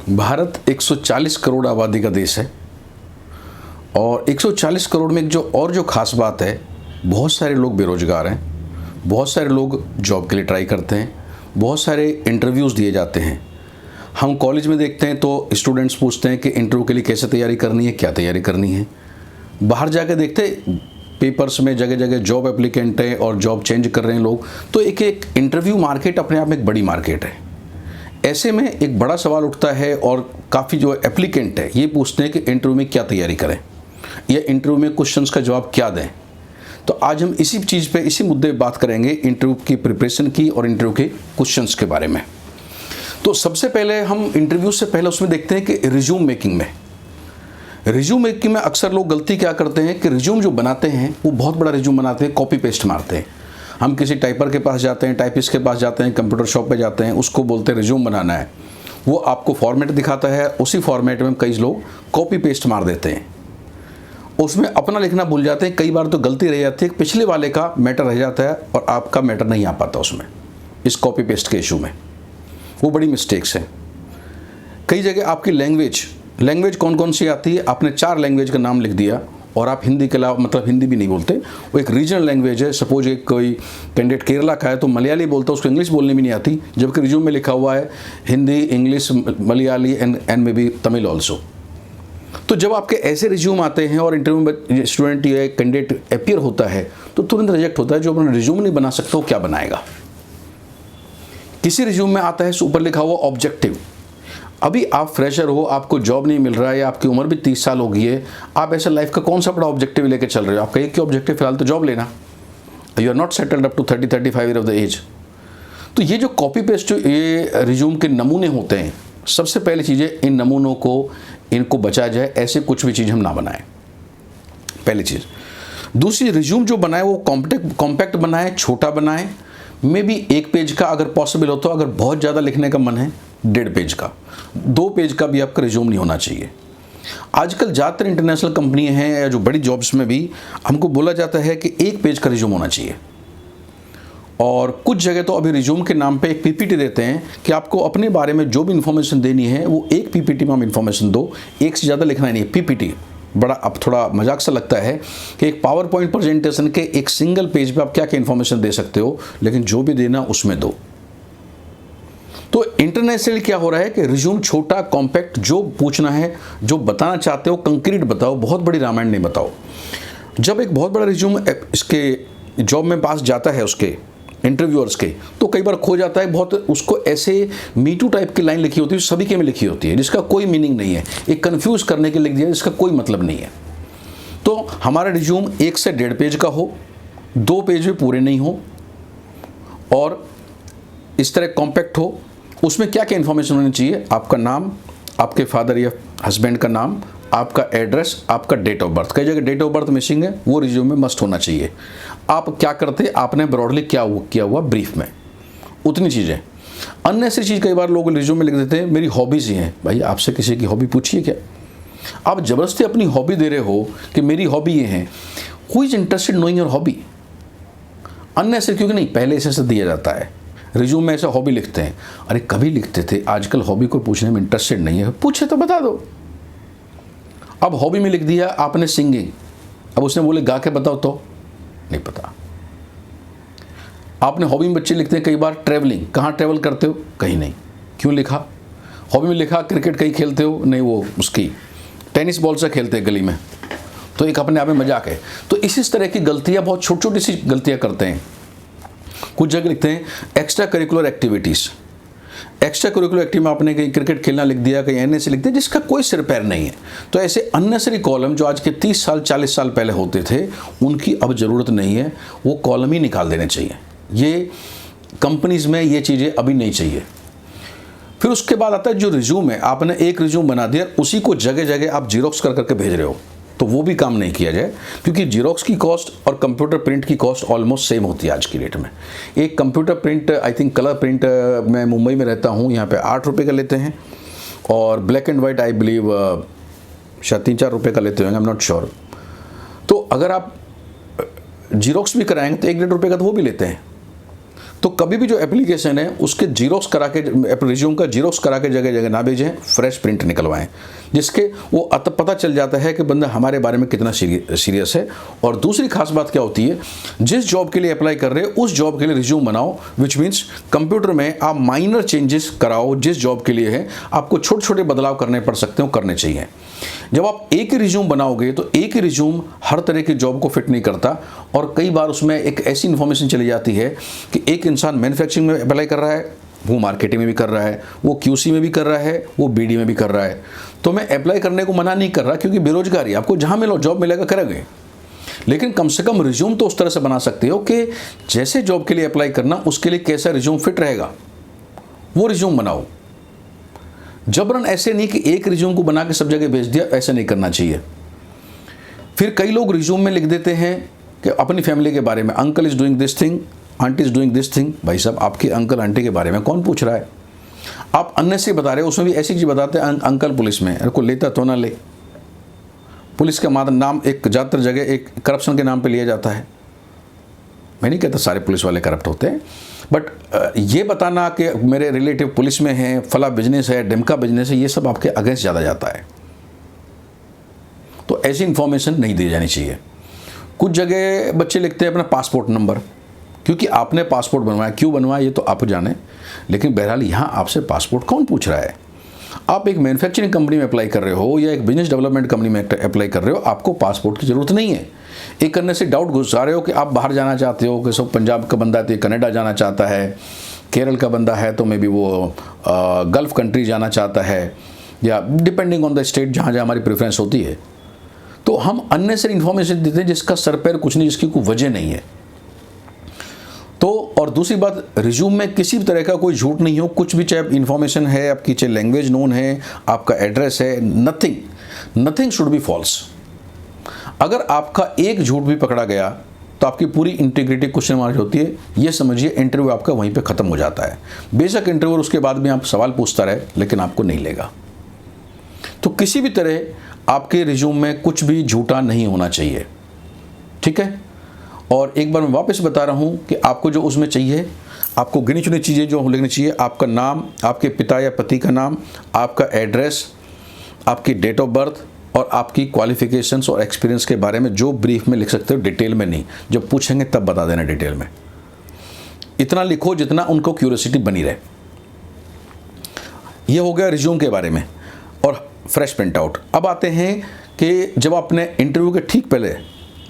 भारत 140 करोड़ आबादी का देश है और 140 करोड़ में जो खास बात है, बहुत सारे लोग बेरोजगार हैं, बहुत सारे लोग जॉब के लिए ट्राई करते हैं, बहुत सारे इंटरव्यूज़ दिए जाते हैं। हम कॉलेज में देखते हैं तो स्टूडेंट्स पूछते हैं कि इंटरव्यू के लिए कैसे तैयारी करनी है, क्या तैयारी करनी है। बाहर जाके देखते पेपर्स में जगह जगह जॉब एप्लीकेंट हैं और जॉब चेंज कर रहे हैं लोग। तो एक इंटरव्यू मार्केट अपने आप में एक बड़ी मार्केट है। ऐसे में एक बड़ा सवाल उठता है और काफ़ी जो एप्लीकेंट है ये पूछते हैं कि इंटरव्यू में क्या तैयारी करें या इंटरव्यू में क्वेश्चंस का जवाब क्या दें। तो आज हम इसी चीज़ पे, इसी मुद्दे पे बात करेंगे, इंटरव्यू की प्रिपरेशन की और इंटरव्यू के क्वेश्चंस के बारे में। तो सबसे पहले हम इंटरव्यू से पहले उसमें देखते हैं कि रिज्यूम मेकिंग में अक्सर लोग गलती क्या करते हैं कि रिज्यूम जो बनाते हैं वो बहुत बड़ा रिज्यूम बनाते हैं, कॉपी पेस्ट मारते हैं। हम किसी टाइपर के पास जाते हैं, टाइपिस्ट के पास जाते हैं, कंप्यूटर शॉप पे जाते हैं, उसको बोलते हैं रिज्यूम बनाना है। वो आपको फॉर्मेट दिखाता है, उसी फॉर्मेट में कई लोग कॉपी पेस्ट मार देते हैं, उसमें अपना लिखना भूल जाते हैं। कई बार तो गलती रह जाती है, पिछले वाले का मैटर रह जाता है और आपका मैटर नहीं आ पाता उसमें, इस कॉपी पेस्ट के इशू में। वो बड़ी मिस्टेक्स है। कई जगह आपकी लैंग्वेज कौन कौन सी आती है, आपने 4 लैंग्वेज का नाम लिख दिया और आप हिंदी के अलावा, मतलब हिंदी भी नहीं बोलते, वो एक रीजनल लैंग्वेज है। सपोज एक कोई कैंडिडेट केरला का है तो मलयाली बोलता है, उसको इंग्लिश बोलने भी नहीं आती, जबकि रिज्यूम में लिखा हुआ है Hindi, English, Malayali and may be Tamil also. तो जब आपके ऐसे रिज्यूम आते हैं और इंटरव्यू में स्टूडेंट या कैंडिडेट अपीयर होता है तो तुरंत रिजेक्ट होता है। जो अपना रिज्यूम नहीं बना सकता वो क्या बनाएगा। किसी रिज्यूम में आता है ऊपर लिखा हुआ ऑब्जेक्टिव। अभी आप फ्रेशर हो, आपको जॉब नहीं मिल रहा है या आपकी उम्र भी 30 साल हो गई है, आप ऐसे लाइफ का कौन सा बड़ा ऑब्जेक्टिव लेके चल रहे हो। आपका एक ही ऑब्जेक्टिव फिलहाल तो जॉब लेना। You are not settled up to 30-35 year of the age. तो ये जो कॉपी पेस्ट ये रिज्यूम के नमूने होते हैं, सबसे पहली चीज़ है इन नमूनों को, इनको बचा जाए, ऐसे कुछ भी चीज़ हम ना बनाएं, पहली चीज़। दूसरी, रिज्यूम जो बनाए वो कॉम्पैक्ट बनाए, छोटा बनाए, मे बी 1 पेज का अगर पॉसिबल हो तो। अगर बहुत ज़्यादा लिखने का मन है 1.5 पेज का, 2 पेज का भी आपका रिज्यूम नहीं होना चाहिए। आजकल ज़्यादातर इंटरनेशनल कंपनियां हैं या जो बड़ी जॉब्स में भी हमको बोला जाता है कि 1 पेज का रिज्यूम होना चाहिए। और कुछ जगह तो अभी रिज्यूम के नाम पे एक पीपीटी देते हैं कि आपको अपने बारे में जो भी इन्फॉर्मेशन देनी है वो एक पीपीटी में हम इन्फॉर्मेशन दो, एक से ज़्यादा लिखना नहीं है। पीपीटी बड़ा अब थोड़ा मजाक सा लगता है कि एक पावर पॉइंट प्रेजेंटेशन के एक सिंगल पेज पे आप क्या क्या इन्फॉर्मेशन दे सकते हो, लेकिन जो भी देना उसमें दो। तो इंटरनेशनली क्या हो रहा है कि रिज्यूम छोटा, कॉम्पैक्ट, जो पूछना है, जो बताना चाहते हो कंक्रीट बताओ, बहुत बड़ी रामायण नहीं बताओ। जब एक बहुत बड़ा रिज्यूम इसके जॉब में पास जाता है उसके इंटरव्यूअर्स के, तो कई बार खो जाता है बहुत। उसको ऐसे मीटू टाइप की लाइन लिखी होती है, सभी के में लिखी होती है, जिसका कोई मीनिंग नहीं है, एक कंफ्यूज करने के लिए लिख दिया जिसका कोई मतलब नहीं है। तो हमारा रिज्यूम 1 से 1.5 पेज का हो, 2 पेज भी पूरे नहीं हो और इस तरह कॉम्पैक्ट हो। उसमें क्या क्या इन्फॉर्मेशन होनी चाहिए, आपका नाम, आपके फादर या हस्बैंड का नाम, आपका एड्रेस, आपका डेट ऑफ बर्थ। कई जगह डेट ऑफ बर्थ मिसिंग है, वो रिज्यूम में मस्ट होना चाहिए। आप क्या करते, आपने ब्रॉडली क्या किया हुआ ब्रीफ में, उतनी चीज़ें। अननेसेसरी चीज़ कई बार लोग रिज्यूम में लिख देते हैं मेरी हॉबीज़ ही हैं। भाई आपसे किसी की हॉबी पूछिए क्या? आप ज़बरदस्ती अपनी हॉबी दे रहे हो कि मेरी हॉबी ये है। Who is interested knowing your hobby? Unnecessary, क्योंकि नहीं, पहले ऐसे दिया जाता है रिज्यूम में, ऐसा हॉबी लिखते हैं। अरे कभी लिखते थे, आजकल हॉबी को पूछने में इंटरेस्टेड नहीं है, पूछे तो बता दो। अब हॉबी में लिख दिया आपने सिंगिंग, अब उसने बोले गा के बताओ, तो नहीं पता। आपने हॉबी में, बच्चे लिखते हैं कई बार ट्रैवलिंग, कहाँ ट्रैवल करते हो, कहीं नहीं, क्यों लिखा? हॉबी में लिखा क्रिकेट कहीं खेलते हो, नहीं, वो उसकी टेनिस बॉल से खेलते हैं गली में, तो एक अपने आप में मजाक है। तो इसी तरह की गलतियाँ, बहुत छोटी छोटी सी गलतियाँ करते हैं। कुछ जगह लिखते हैं extra curricular activities. Extra curricular activity में आपने कहीं क्रिकेट खेलना लिख दिया, कहीं एनएससी लिख दिया, जिसका कोई सिर पैर नहीं है। तो ऐसे अननेसरी कॉलम जो आज के 30 साल 40 साल पहले होते थे, उनकी अब ज़रूरत नहीं है, वो कॉलम ही निकाल देने चाहिए। ये कंपनीज़ में ये चीज़ें अभी नहीं चाहिए। फिर उसके बाद आता है जो रिज्यूम है, आपने एक रिज्यूम बना दिया, उसी को जगह जगह आप जीरोक्स कर करके भेज रहे हो, तो वो भी काम नहीं किया जाए, क्योंकि जीरोक्स की कॉस्ट और कंप्यूटर प्रिंट की कॉस्ट ऑलमोस्ट सेम होती है आज की डेट में। एक computer print, I think colour print, मैं मुंबई में रहता हूँ, यहाँ पे 8 रुपये का लेते हैं, और black and white I believe शायद 3-4 रुपये का लेते होंगे, आई एम नॉट श्योर। तो अगर आप जीरोक्स भी कराएंगे तो 1-1.5 रुपये का तो वो भी लेते हैं। तो कभी भी जो एप्लीकेशन है उसके जीरोक्स करा के, रिज्यूम का जीरोक्स करा के जगह जगह ना भेजें, फ्रेश प्रिंट निकलवाएं, जिसके वो पता चल जाता है कि बंदा हमारे बारे में कितना सीरियस है। और दूसरी खास बात क्या होती है, जिस जॉब के लिए अप्लाई कर रहे हो उस जॉब के लिए रिज्यूम बनाओ, विच मीन्स कंप्यूटर में आप माइनर चेंजेस कराओ। जिस जॉब के लिए है आपको छोटे छोटे बदलाव करने पड़ सकते हो, करने चाहिए। जब आप एक ही रिज्यूम बनाओगे तो एक ही रिज्यूम हर तरह की जॉब को फिट नहीं करता, और कई बार उसमें एक ऐसी इन्फॉर्मेशन चली जाती है कि एक इंसान मैन्युफैक्चरिंग में अप्लाई कर रहा है, वो मार्केटिंग में भी कर रहा है, वो क्यूसी में भी कर रहा है, वो बीडी में भी कर रहा है। तो मैं अप्लाई करने को मना नहीं कर रहा, क्योंकि बेरोजगारी, आपको जहाँ मिलो जॉब मिलेगा करोगे, लेकिन कम से कम रिज्यूम तो उस तरह से बना सकते हो कि जैसे जॉब के लिए अप्लाई करना उसके लिए कैसा रिज्यूम फिट रहेगा, वो रिज्यूम बनाओ। जबरन ऐसे नहीं कि एक रिज्यूम को बना के सब जगह भेज दिया, ऐसे नहीं करना चाहिए। फिर कई लोग रिज्यूम में लिख देते हैं कि अपनी फैमिली के बारे में, uncle is doing this thing, aunty is doing this thing. भाई साहब, आपके अंकल आंटी के बारे में कौन पूछ रहा है? आप अन्य से बता रहे हो, उसमें भी ऐसी चीज़ बताते हैं, अंकल पुलिस में, को लेता तो ना ले। पुलिस का नाम एक ज़्यादातर जगह एक करप्शन के नाम पे लिया जाता है। मैं नहीं कहता सारे पुलिस वाले करप्ट होते हैं, बट ये बताना कि मेरे रिलेटिव पुलिस में हैं, फला बिजनेस है, डिमका बिजनेस है, ये सब आपके अगेंस्ट ज़्यादा जाता है। तो ऐसी इन्फॉर्मेशन नहीं दी जानी चाहिए। कुछ जगह बच्चे लिखते हैं अपना पासपोर्ट नंबर, क्योंकि आपने पासपोर्ट बनवाया, क्यों बनवाया ये तो आप जाने, लेकिन बहरहाल यहाँ आपसे पासपोर्ट कौन पूछ रहा है? आप एक मैन्युफैक्चरिंग कंपनी में अप्लाई कर रहे हो या एक बिजनेस डेवलपमेंट कंपनी में अप्लाई कर रहे हो, आपको पासपोर्ट की ज़रूरत नहीं है। एक करने से डाउट घुसा रहे हो कि आप बाहर जाना चाहते हो, कि सब पंजाब का बंदा है तो कनाडा जाना चाहता है, केरल का बंदा है तो मे बी वो गल्फ़ कंट्री जाना चाहता है, या डिपेंडिंग ऑन द स्टेट जहाँ जहाँ हमारी प्रेफरेंस होती है। तो हम अननेसेसरी इन्फॉर्मेशन देते हैं जिसका सर पैर कुछ नहीं, जिसकी कोई वजह नहीं है। तो और दूसरी बात, रिज्यूम में किसी भी तरह का कोई झूठ नहीं हो, कुछ भी, चाहे इन्फॉर्मेशन है आपकी, चाहे लैंग्वेज नोन है, आपका एड्रेस है, नथिंग शुड बी फॉल्स। अगर आपका एक झूठ भी पकड़ा गया तो आपकी पूरी इंटीग्रिटी क्वेश्चन मार्क होती है। ये समझिए इंटरव्यू आपका वहीं पे ख़त्म हो जाता है। बेशक इंटरव्यू उसके बाद भी आप सवाल पूछता रहे, लेकिन आपको नहीं लेगा। तो किसी भी तरह आपके रिज्यूम में कुछ भी झूठा नहीं होना चाहिए, ठीक है। और एक बार मैं वापस बता रहा हूँ कि आपको जो उसमें चाहिए, आपको गिनी चुनी चीज़ें जो लिखनी चाहिए, आपका नाम, आपके पिता या पति का नाम, आपका एड्रेस, आपकी डेट ऑफ बर्थ, और आपकी क्वालिफिकेशंस और एक्सपीरियंस के बारे में जो ब्रीफ में लिख सकते हो, डिटेल में नहीं। जब पूछेंगे तब बता देना डिटेल में। इतना लिखो जितना उनको क्यूरियोसिटी बनी रहे। ये हो गया रिज्यूम के बारे में और फ्रेश प्रिंट आउट। अब आते हैं कि जब आपने इंटरव्यू के ठीक पहले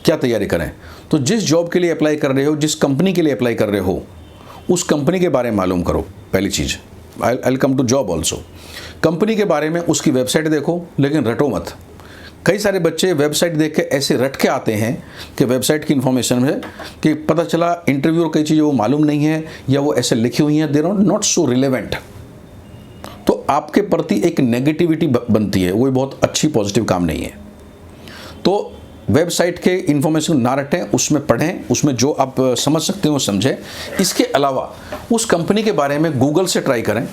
क्या तैयारी करें। तो जिस जॉब के लिए अप्लाई कर रहे हो, जिस कंपनी के लिए अप्लाई कर रहे हो, उस कंपनी के बारे में मालूम करो। पहली चीज़, I come to job also. Company के बारे में उसकी वेबसाइट देखो, लेकिन रटो मत। कई सारे बच्चे वेबसाइट देख के ऐसे रट के आते हैं कि वेबसाइट की इन्फॉर्मेशन है कि पता चला इंटरव्यू और कई चीज़ें वो मालूम नहीं है, या वो ऐसे लिखी हुई हैं, they are not so relevant. तो आपके प्रति एक नेगेटिविटी बनती है, वो बहुत अच्छी पॉजिटिव काम नहीं है। तो वेबसाइट के इन्फॉर्मेशन ना रटें, उसमें पढ़ें, उसमें जो आप समझ सकते हो समझें। इसके अलावा उस कंपनी के बारे में गूगल से ट्राई करें।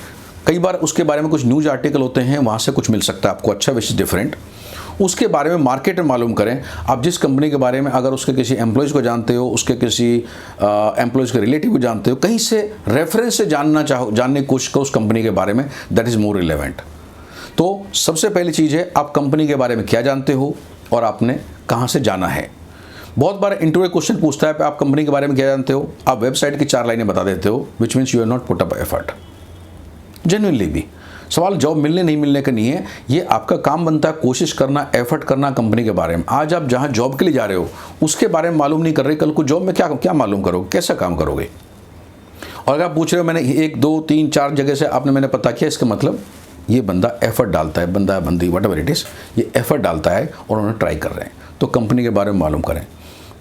कई बार उसके बारे में कुछ न्यूज़ आर्टिकल होते हैं, वहाँ से कुछ मिल सकता है आपको अच्छा, विच इज़ डिफरेंट। उसके बारे में मार्केट में मालूम करें। आप जिस कंपनी के बारे में, अगर उसके किसी एम्प्लॉयज़ को जानते हो, उसके किसी एम्प्लॉयज़ के रिलेटिव को जानते हो, कहीं से रेफरेंस से जानने की कोशिश करो उस कंपनी के बारे में, दैट इज़ मोर रिलेवेंट। तो सबसे पहली चीज़ है, आप कंपनी के बारे में क्या जानते हो और आपने कहाँ से जाना है। बहुत बार इंटरव्यू क्वेश्चन पूछता है आप कंपनी के बारे में क्या जानते हो, आप वेबसाइट की 4 लाइनें बता देते हो, which means you are not put up effort. Genuinely भी सवाल जॉब मिलने नहीं मिलने का नहीं है, ये आपका काम बनता है कोशिश करना, एफर्ट करना कंपनी के बारे में। आज आप जहाँ जॉब के लिए जा रहे हो उसके बारे में मालूम नहीं कर रहे, कल को जॉब में क्या मालूम करोगे, कैसा काम करोगे। और अगर आप पूछ रहे हो मैंने 1 2 3 4 जगह से आपने मैंने पता किया, इसका मतलब ये बंदा एफर्ट डालता है, बंदा बंदी वट एवर इट इज़, ये एफर्ट डालता है और उन्होंने ट्राई कर रहे हैं। तो कंपनी के बारे में मालूम करें,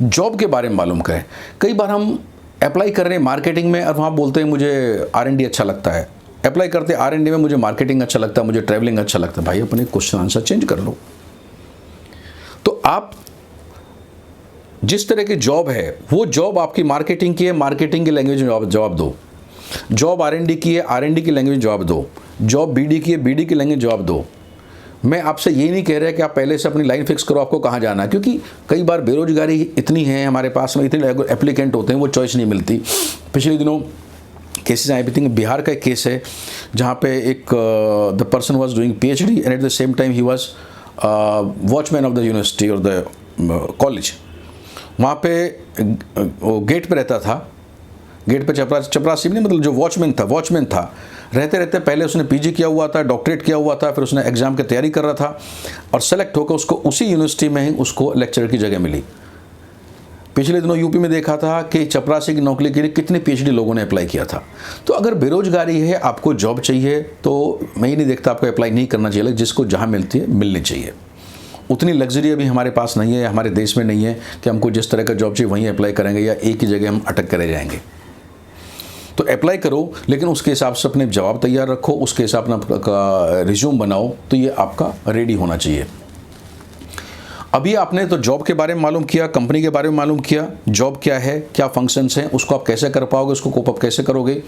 जॉब के बारे में मालूम करें। कई बार हम अप्लाई कर रहे हैं मार्केटिंग में और वहाँ बोलते हैं मुझे R&D अच्छा लगता है, अप्लाई करते R&D में मुझे मार्केटिंग अच्छा लगता है, मुझे ट्रैवलिंग अच्छा लगता है। भाई अपने क्वेश्चन आंसर चेंज कर लो। तो आप जिस तरह की जॉब है, वो जॉब आपकी मार्केटिंग की है, मार्केटिंग की लैंग्वेज में जवाब दो। जॉब R&D की है, R&D की लैंग्वेज जवाब दो। जॉब BD की है, BD की लैंग्वेज जवाब दो। मैं आपसे ये नहीं कह रहा कि आप पहले से अपनी लाइन फिक्स करो आपको कहाँ जाना है, क्योंकि कई बार बेरोजगारी इतनी है हमारे पास में, इतने एप्लीकेंट होते हैं, वो चॉइस नहीं मिलती। पिछले दिनों केसेस आई थिंक बिहार का एक केस है जहाँ पे एक the person was doing PhD and at the same time he was watchman of the university और द कॉलेज। वहाँ पे वो गेट पे रहता था, गेट पे चपरासी नहीं, मतलब जो वॉचमैन था, रहते रहते पहले उसने पीजी किया हुआ था, डॉक्टरेट किया हुआ था, फिर उसने एग्ज़ाम की तैयारी कर रहा था और सेलेक्ट होकर उसको उसी यूनिवर्सिटी में ही उसको लेक्चरर की जगह मिली। पिछले दिनों यूपी में देखा था कि चपरासी की नौकरी के लिए कितने पीएचडी लोगों ने अप्लाई किया था। तो अगर बेरोजगारी है, आपको जॉब चाहिए, तो मैं ही नहीं देखता आपको अप्लाई नहीं करना चाहिए, जिसको जहाँ मिलती है मिलनी चाहिए। उतनी लग्जरी अभी हमारे पास नहीं है, हमारे देश में नहीं है कि हमको जिस तरह का जॉब चाहिए वहीं अप्लाई करेंगे या एक ही जगह हम अटक करे जाएंगे। तो अप्लाई करो, लेकिन उसके हिसाब से अपने जवाब तैयार रखो, उसके हिसाब से अपना रिज्यूम बनाओ, तो ये आपका रेडी होना चाहिए। अभी आपने तो जॉब के बारे में मालूम किया, कंपनी के बारे में मालूम किया, जॉब क्या है, क्या फंक्शंस हैं, उसको आप कैसे कर पाओगे, उसको कोप अप कैसे करोगे,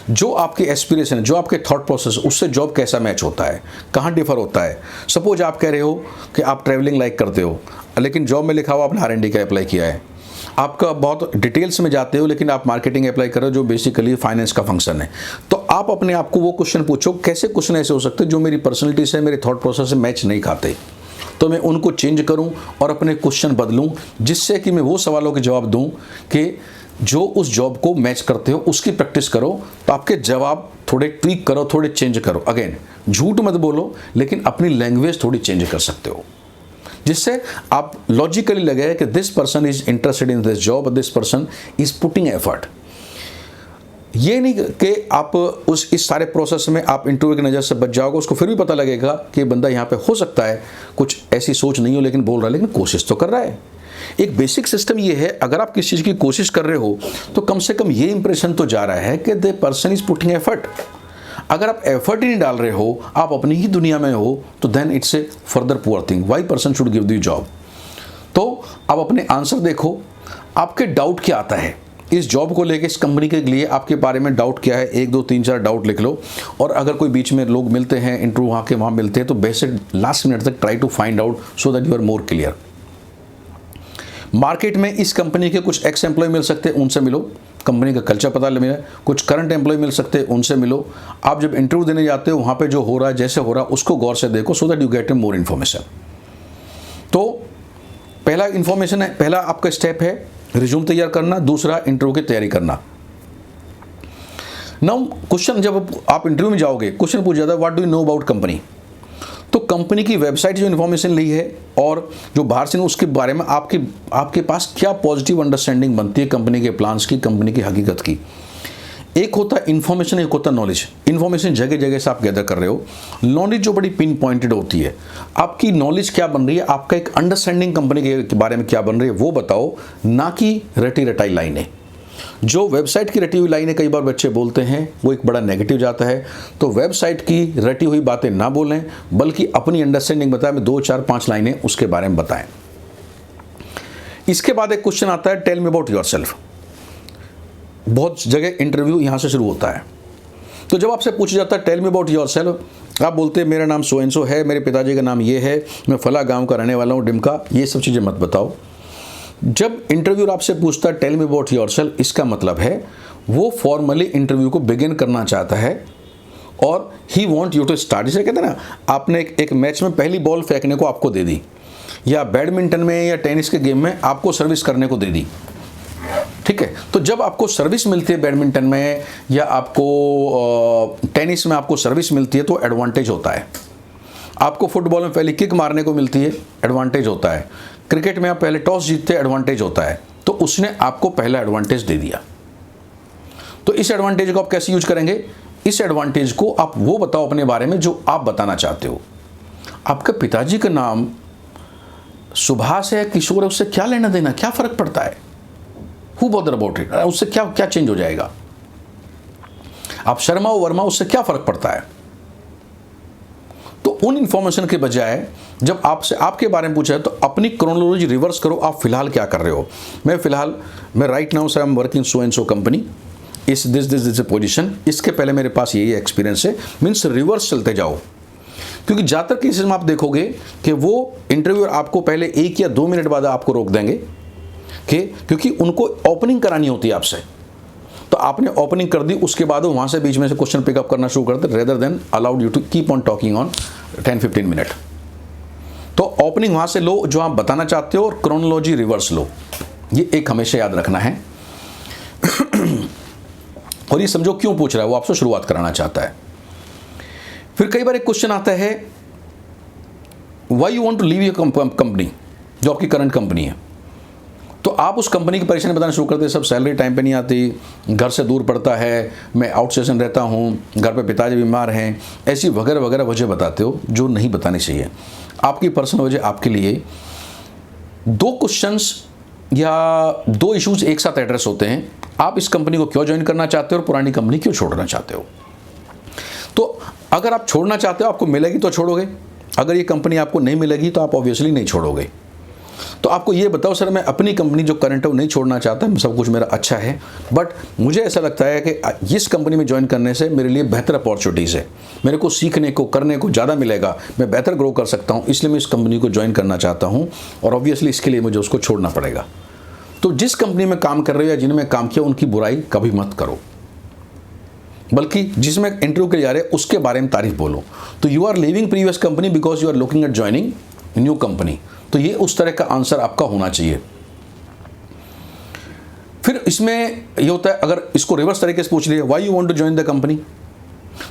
जो आपके एस्पिरेशन है, जो आपके थॉट प्रोसेस, उससे जॉब कैसा मैच होता है, कहाँ डिफर होता है। सपोज आप कह रहे हो कि आप ट्रैवलिंग लाइक करते हो, लेकिन जॉब में लिखा हुआ आपने R&D का अप्लाई किया है। आपका बहुत डिटेल्स में जाते हो, लेकिन आप मार्केटिंग अप्लाई कर रहे हो जो बेसिकली फाइनेंस का फंक्शन है। तो आप अपने आप को वो क्वेश्चन पूछो, कैसे क्वेश्चन ऐसे हो सकते हैं जो मेरी पर्सनैलिटी से, मेरे थॉट प्रोसेस से मैच नहीं खाते, तो मैं उनको चेंज करूं और अपने क्वेश्चन बदलूं, जिससे कि मैं वो सवालों के जवाब दूं कि जो उस जॉब को मैच करते हो, उसकी प्रैक्टिस करो। तो आपके जवाब थोड़े ट्वीक करो, थोड़े चेंज करो। अगेन, झूठ मत बोलो, लेकिन अपनी लैंग्वेज थोड़ी चेंज कर सकते हो, जिससे आप लॉजिकली लगे कि this person is interested in this job, this person is putting effort. ये नहीं कि आप इस सारे प्रोसेस में आप इंटरव्यू की नज़र से बच जाओगे, उसको फिर भी पता लगेगा कि बंदा यहाँ पे हो सकता है कुछ ऐसी सोच नहीं हो, लेकिन बोल रहा है, लेकिन कोशिश तो कर रहा है। एक बेसिक सिस्टम ये है, अगर आप किसी चीज़ की कोशिश कर रहे हो तो कम से कम ये इंप्रेशन तो जा रहा है कि the person is putting effort. अगर आप एफर्ट ही नहीं डाल रहे हो, आप अपनी ही दुनिया में हो, तो then it's a further poor thing, why person should give the job. तो आप अपने आंसर देखो, आपके डाउट क्या आता है इस जॉब को लेके, इस कंपनी के लिए आपके बारे में डाउट क्या है, 1 2 3 4 डाउट लिख लो। और अगर कोई बीच में लोग मिलते हैं, इंटरव्यू वहाँ मिलते हैं, तो बेसिक लास्ट मिनट तक try to find out so that you are more clear. Market में इस कंपनी के कुछ एक्स एम्प्लॉय मिल सकते हैं, उनसे मिलो, कंपनी का कल्चर पता मिले। कुछ करंट एम्प्लॉय मिल सकते हैं, उनसे मिलो। आप जब इंटरव्यू देने जाते हो, वहाँ पे जो हो रहा है, जैसे हो रहा है, उसको गौर से देखो, सो that you get A more information. तो पहला इन्फॉर्मेशन है, पहला आपका स्टेप है रिज्यूम तैयार करना, दूसरा इंटरव्यू की तैयारी करना। नाउ क्वेश्चन, जब आप इंटरव्यू में जाओगे, क्वेश्चन पूछा जाता है what do you know about company. तो कंपनी की वेबसाइट जो इन्फॉर्मेशन ली है और जो बाहर से, उसके बारे में आपके पास क्या पॉजिटिव अंडरस्टैंडिंग बनती है कंपनी के प्लान्स की, कंपनी की हकीकत की। एक होता है इन्फॉर्मेशन, एक होता है नॉलेज। इन्फॉर्मेशन जगह जगह से आप गैदर कर रहे हो, नॉलेज जो बड़ी पिन पॉइंटेड होती है। आपकी नॉलेज क्या बन रही है, आपका एक अंडरस्टैंडिंग कंपनी के बारे में क्या बन रही है, वो बताओ, ना कि रटी रटाई लाइनें। जो वेबसाइट की रटी हुई लाइनें कई बार बच्चे बोलते हैं, वो एक बड़ा नेगेटिव जाता है। तो वेबसाइट की रटी हुई बातें ना बोलें, बल्कि अपनी अंडरस्टैंडिंग बताएं, 2 4 5 लाइनें उसके बारे में बताएं। इसके बाद एक क्वेश्चन आता है, टेल मी अबाउट योरसेल्फ। बहुत जगह इंटरव्यू यहाँ से शुरू होता है। तो जब आपसे पूछा जाता है टेल मी अबाउट योरसेल्फ, आप बोलते हैं मेरा नाम सो एंड सो है, मेरे पिताजी का नाम ये है, मैं फला गांव का रहने वाला हूँ, डिमका, ये सब चीज़ें मत बताओ। जब इंटरव्यूअर आपसे पूछता है टेल मी अबाउट योरसेल्फ, इसका मतलब है वो फॉर्मली इंटरव्यू को बिगिन करना चाहता है और ही वॉन्ट यू टू स्टार्ट। जैसे कहते हैं ना, आपने एक मैच में पहली बॉल फेंकने को आपको दे दी, या बैडमिंटन में या टेनिस के गेम में आपको सर्विस करने को दे दी, ठीक है। तो जब आपको सर्विस मिलती है बैडमिंटन में या आपको टेनिस में आपको सर्विस मिलती है, तो एडवांटेज होता है। आपको फुटबॉल में पहले किक मारने को मिलती है, एडवांटेज होता है। क्रिकेट में आप पहले टॉस जीतते हैं, एडवांटेज होता है। तो उसने आपको पहला एडवांटेज दे दिया। तो इस एडवांटेज को आप कैसे यूज करेंगे? इस एडवांटेज को आप वो बताओ अपने बारे में जो आप बताना चाहते हो। आपके पिताजी का नाम सुभाष है, किशोर है, उससे क्या लेना देना, क्या फर्क पड़ता है? हु बॉदर अबाउट इट, उससे क्या चेंज हो जाएगा? आप शर्मा हो वर्मा, उससे क्या फर्क पड़ता है? तो उन इंफॉर्मेशन के बजाय जब आपसे आपके बारे में पूछा है, तो अपनी क्रोनोलॉजी रिवर्स करो। आप फिलहाल क्या कर रहे हो? मैं right now sir I am working so and so company, इस दिस पोजीशन, इसके पहले मेरे पास यही एक्सपीरियंस है। मीन्स रिवर्स चलते जाओ, क्योंकि ज़्यादातर केसेस में आप देखोगे कि वो इंटरव्यूअर आपको पहले 1 या 2 मिनट बाद आपको रोक देंगे, क्योंकि उनको ओपनिंग करानी होती है आपसे। तो आपने ओपनिंग कर दी, उसके बाद वो वहाँ से बीच में से क्वेश्चन पिकअप करना शुरू करते, rather than allowed you to keep on talking on 10-15 minute. तो ओपनिंग वहाँ से लो जो आप बताना चाहते हो, और क्रोनोलॉजी रिवर्स लो, ये एक हमेशा याद रखना है। और ये समझो क्यों पूछ रहा है, वो आपसे शुरुआत कराना चाहता है। फिर कई बार एक क्वेश्चन आता है, why you want to leave your company, जो आपकी करंट कंपनी है। तो आप उस कंपनी की परेशानी बताना शुरू करते हैं, सब सैलरी टाइम पे नहीं आती, घर से दूर पड़ता है, मैं आउट स्टेशन रहता हूँ, घर पे पिताजी बीमार हैं, ऐसी वगैरह वगैरह वजह बताते हो जो नहीं बतानी चाहिए। आपकी पर्सनल वजह आपके लिए 2 क्वेश्चंस या 2 इश्यूज एक साथ एड्रेस होते हैं। आप इस कंपनी को क्यों ज्वाइन करना चाहते हो और पुरानी कंपनी क्यों छोड़ना चाहते हो। तो अगर आप छोड़ना चाहते हो, आपको मिलेगी तो छोड़ोगे, अगर ये कंपनी आपको नहीं मिलेगी तो आप ऑब्वियसली नहीं छोड़ोगे। तो आपको ये बताओ, सर मैं अपनी कंपनी जो करंट है वो नहीं छोड़ना चाहता, सब कुछ मेरा अच्छा है, बट मुझे ऐसा लगता है कि इस कंपनी में ज्वाइन करने से मेरे लिए बेहतर अपॉर्चुनिटीज़ है, मेरे को सीखने को करने को ज़्यादा मिलेगा, मैं बेहतर ग्रो कर सकता हूँ, इसलिए मैं इस कंपनी को ज्वाइन करना चाहता हूँ, और ऑब्वियसली इसके लिए मुझे उसको छोड़ना पड़ेगा। तो जिस कंपनी में काम कर रहे हो या जिनमें काम किया उनकी बुराई कभी मत करो, बल्कि जिसमें इंटरव्यू के लिए जा रहे हैं उसके बारे में तारीफ बोलो। तो you are leaving previous company because you are looking at joining new company. तो ये उस तरह का आंसर आपका होना चाहिए। फिर इसमें ये होता है, अगर इसको रिवर्स तरीके से पूछ लिया, why you want to join the company,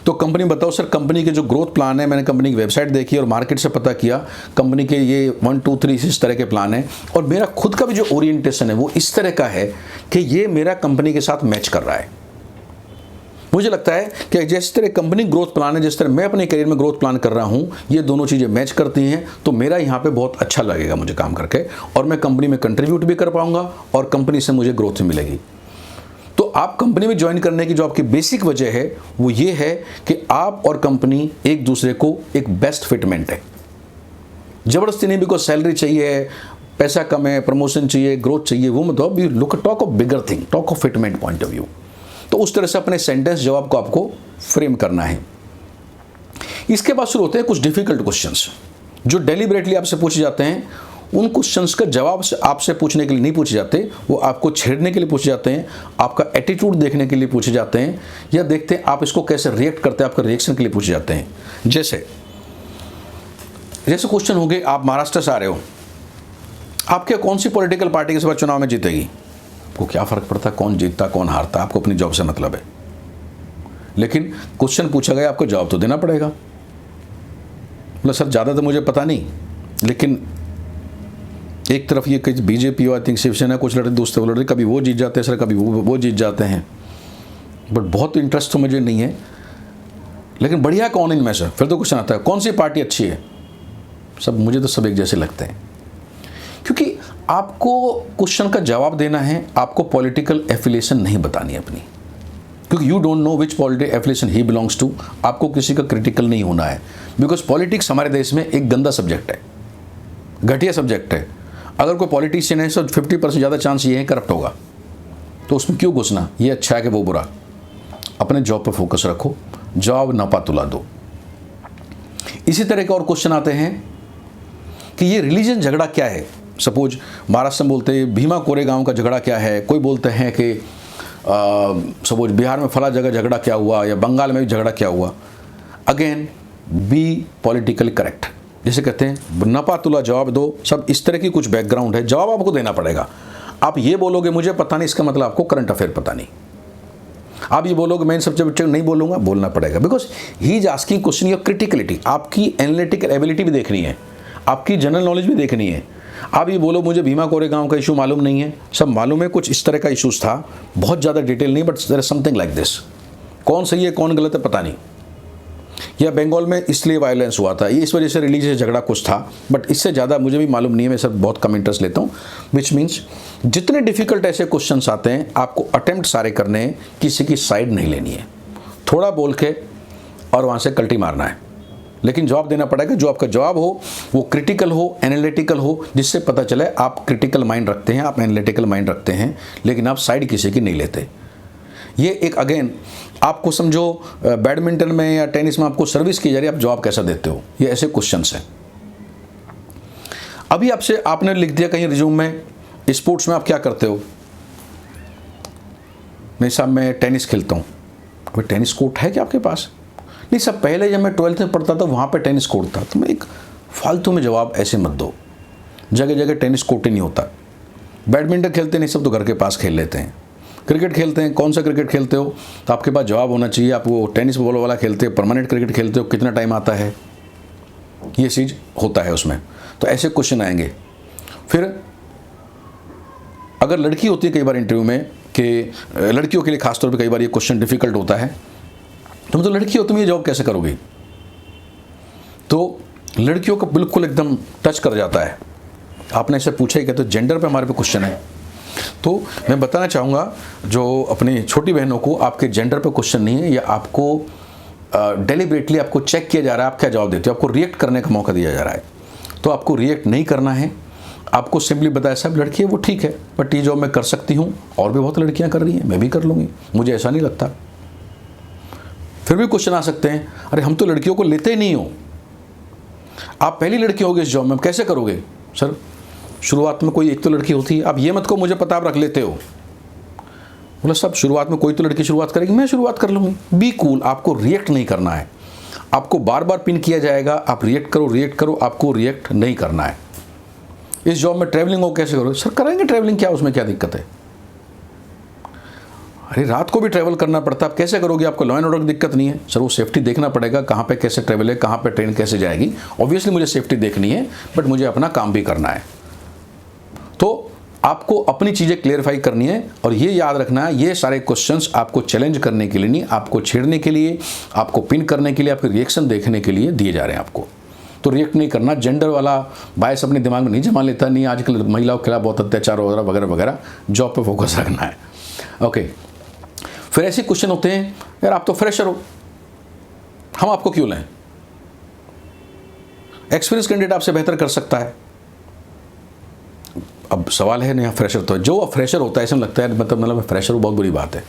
तो कंपनी बताओ सर कंपनी के जो ग्रोथ प्लान है, मैंने कंपनी की वेबसाइट देखी और मार्केट से पता किया, कंपनी के ये 1 2 3 इस तरह के प्लान है, और मेरा खुद का भी जो ओरिएंटेशन है वो इस तरह का है कि ये मेरा कंपनी के साथ मैच कर रहा है। मुझे लगता है कि जिस तरह कंपनी ग्रोथ प्लान है, जिस तरह मैं अपने करियर में ग्रोथ प्लान कर रहा हूं, ये दोनों चीज़ें मैच करती हैं, तो मेरा यहाँ पे बहुत अच्छा लगेगा मुझे काम करके, और मैं कंपनी में कंट्रीब्यूट भी कर पाऊंगा और कंपनी से मुझे ग्रोथ भी मिलेगी। तो आप कंपनी में ज्वाइन करने की जो आपकी बेसिक वजह है वो ये है कि आप और कंपनी एक दूसरे को एक बेस्ट फिटमेंट है, जबरदस्ती नहीं, बिकॉज सैलरी चाहिए, पैसा कम है, प्रमोशन चाहिए, ग्रोथ चाहिए, वो मतलब you look talk of bigger thing, talk of fitment point of view. तो उस तरह से अपने सेंटेंस जवाब को आपको फ्रेम करना है। इसके बाद शुरू होते हैं कुछ डिफिकल्ट क्वेश्चंस जो डेलिबरेटली आपसे पूछे जाते हैं। उन क्वेश्चंस का जवाब आपसे पूछने के लिए नहीं पूछे जाते, वो आपको छेड़ने के लिए पूछे जाते हैं, आपका एटीट्यूड देखने के लिए पूछे जाते हैं, या देखते हैं आप इसको कैसे रिएक्ट करते हैं, आपका रिएक्शन के लिए पूछे जाते हैं। जैसे क्वेश्चन हो गए, आप महाराष्ट्र से आ रहे हो, आपके कौन सी पॉलिटिकल पार्टी के बाद चुनाव में जीतेगी, को क्या फ़र्क पड़ता कौन जीतता कौन हारता, आपको अपनी जॉब से मतलब है। लेकिन क्वेश्चन पूछा गया, आपको जवाब तो देना पड़ेगा। मतलब सर ज़्यादा तो मुझे पता नहीं, लेकिन एक तरफ ये बीजेपी और आई थिंक शिवसेना, कुछ लड़े दोस्त वो लड़े, कभी वो जीत जाते हैं सर, कभी वो जीत जाते हैं, बट बहुत इंटरेस्ट तो मुझे नहीं है। लेकिन बढ़िया कौन इनमें से, फिर तो क्वेश्चन आता है कौन सी पार्टी अच्छी है। सब मुझे तो सब एक जैसे लगते हैं, क्योंकि आपको क्वेश्चन का जवाब देना है, आपको पॉलिटिकल एफिलिएशन नहीं बतानी है अपनी, क्योंकि you don't know which political affiliation he belongs to. आपको किसी का क्रिटिकल नहीं होना है, बिकॉज पॉलिटिक्स हमारे देश में एक गंदा सब्जेक्ट है, घटिया सब्जेक्ट है। अगर कोई पॉलिटिशियन है तो 50% ज़्यादा चांस ये है करप्ट होगा, तो उसमें क्यों घुसना, ये अच्छा है कि वो बुरा। अपने जॉब पर फोकस रखो, जॉब नपा तुला दो। इसी तरह के और क्वेश्चन आते हैं कि ये रिलीजन झगड़ा क्या है। सपोज महाराष्ट्र में बोलते हैं भीमा कोरेगांव का झगड़ा क्या है, कोई बोलते हैं कि सपोज बिहार में फला जगह झगड़ा क्या हुआ, या बंगाल में भी झगड़ा क्या हुआ। अगेन बी पॉलिटिकली करेक्ट, जैसे कहते हैं नपा तुला जवाब दो। सब इस तरह की कुछ बैकग्राउंड है, जवाब आपको देना पड़ेगा। आप ये बोलोगे मुझे पता नहीं, इसका मतलब आपको करंट अफेयर पता नहीं। आप ये बोलोगे मैं इन सब्जेक्ट नहीं बोलूँगा, बोलना पड़ेगा, because he is asking question your criticality. आपकी एनालिटिकल एबिलिटी भी देखनी है, आपकी जनरल नॉलेज भी देखनी है। आप ये बोलो मुझे भीमा कोरेगांव का इशू मालूम नहीं है, सब मालूम है, कुछ इस तरह का इशूज़ था, बहुत ज़्यादा डिटेल नहीं, but there is something like this. कौन सही है कौन गलत है पता नहीं। या बंगाल में इसलिए वायलेंस हुआ था, ये इस वजह से रिलीजियस झगड़ा कुछ था, बट इससे ज़्यादा मुझे भी मालूम नहीं है, मैं सर बहुत कम इंटरेस्ट लेता हूँ। विच मीन्स जितने डिफिकल्ट ऐसे क्वेश्चंस आते हैं आपको अटेम्प्ट सारे करने हैं, किसी की साइड नहीं लेनी है, थोड़ा बोल के और वहाँ से कल्टी मारना है, लेकिन जवाब देना पड़ेगा। जो आपका जवाब हो वो क्रिटिकल हो, एनालिटिकल हो, जिससे पता चले आप क्रिटिकल माइंड रखते हैं, आप एनालिटिकल माइंड रखते हैं, लेकिन आप साइड किसी की नहीं लेते। ये एक अगेन आपको समझो बैडमिंटन में या टेनिस में आपको सर्विस की जा रही है, आप जवाब कैसा देते हो, ये ऐसे क्वेश्चंस हैं। अभी आपने लिख दिया कहीं रिज्यूम में स्पोर्ट्स में आप क्या करते हो, नहीं साहब मैं टेनिस खेलता हूँ। अबे टेनिस कोर्ट है क्या आपके पास? नहीं साहब पहले जब मैं 12th में पढ़ता था वहाँ पे टेनिस कोर्ट था। तो मैं एक फालतू में जवाब ऐसे मत दो, जगह जगह टेनिस कोर्ट ही नहीं होता। बैडमिंटन खेलते नहीं सब तो घर के पास खेल लेते हैं। क्रिकेट खेलते हैं, कौन सा क्रिकेट खेलते हो? तो आपके पास जवाब होना चाहिए। आप वो टेनिस बॉल वाला खेलते हो, परमानेंट क्रिकेट खेलते हो, कितना टाइम आता है, ये चीज़ होता है उसमें। तो ऐसे क्वेश्चन आएंगे। फिर अगर लड़की होती है कई बार इंटरव्यू में कि लड़कियों के लिए खासतौर पे कई बार ये क्वेश्चन डिफिकल्ट होता है, तुम तो लड़की हो, तुम ये जॉब कैसे करोगी? तो लड़कियों को बिल्कुल एकदम टच कर जाता है। आपने ऐसे पूछा ही क्या, तो जेंडर पे हमारे पे क्वेश्चन है। तो मैं बताना चाहूँगा जो अपनी छोटी बहनों को, आपके जेंडर पे क्वेश्चन नहीं है, या आपको डेलिबरेटली आपको चेक किया जा रहा है आप क्या जवाब देते हो, आपको रिएक्ट करने का मौका दिया जा रहा है। तो आपको रिएक्ट नहीं करना है, आपको सिंपली बताया साहब लड़की है वो ठीक है, बट ये जॉब मैं कर सकती हूँ, और भी बहुत लड़कियाँ कर रही हैं, मैं भी कर लूँगी, मुझे ऐसा नहीं लगता। फिर भी क्वेश्चन आ सकते हैं, अरे हम तो लड़कियों को लेते ही नहीं हो, आप पहली लड़की होगी इस जॉब में, कैसे करोगे? सर शुरुआत में कोई एक तो लड़की होती है, आप ये मत को मुझे पता आप रख लेते हो। बोला सब शुरुआत में कोई तो लड़की शुरुआत करेगी, मैं शुरुआत कर लूँगी। बी कूल, आपको रिएक्ट नहीं करना है, आपको बार बार पिन किया जाएगा, आप रिएक्ट करो, आपको रिएक्ट नहीं करना है। इस जॉब में ट्रैवलिंग हो कैसे करोगे? सर करेंगे ट्रैवलिंग, क्या उसमें क्या दिक्कत है? अरे रात को भी ट्रैवल करना पड़ता है, आप कैसे करोगे? आपको लॉ एंड ऑर्डर की दिक्कत नहीं है? सर वो सेफ्टी देखना पड़ेगा, कहाँ पे कैसे ट्रैवल है, कहाँ पे ट्रेन कैसे जाएगी। ऑब्वियसली मुझे सेफ्टी देखनी है, बट मुझे अपना काम भी करना है। तो आपको अपनी चीज़ें क्लियरफाई करनी है, और ये याद रखना है ये सारे क्वेश्चंस आपको चैलेंज करने के लिए नहीं, आपको छेड़ने के लिए, आपको पिन करने के लिए, आपके रिएक्शन देखने के लिए दिए जा रहे हैं आपको। तो रिएक्ट नहीं करना। जेंडर वाला बायस अपने दिमाग में नहीं जमा लेता, नहीं आजकल महिलाओं के खिलाफ बहुत अत्याचार वगैरह वगैरह वगैरह, जॉब पे फोकस रखना है। ओके, फिर ऐसे क्वेश्चन होते हैं, यार आप तो फ्रेशर हो, हम आपको क्यों लें? एक्सपीरियंस कैंडिडेट आपसे बेहतर कर सकता है। अब सवाल है नहीं, फ्रेशर तो जो फ्रेशर होता है ऐसा लगता है मतलब फ्रेशर हूँ, बहुत बुरी बात है।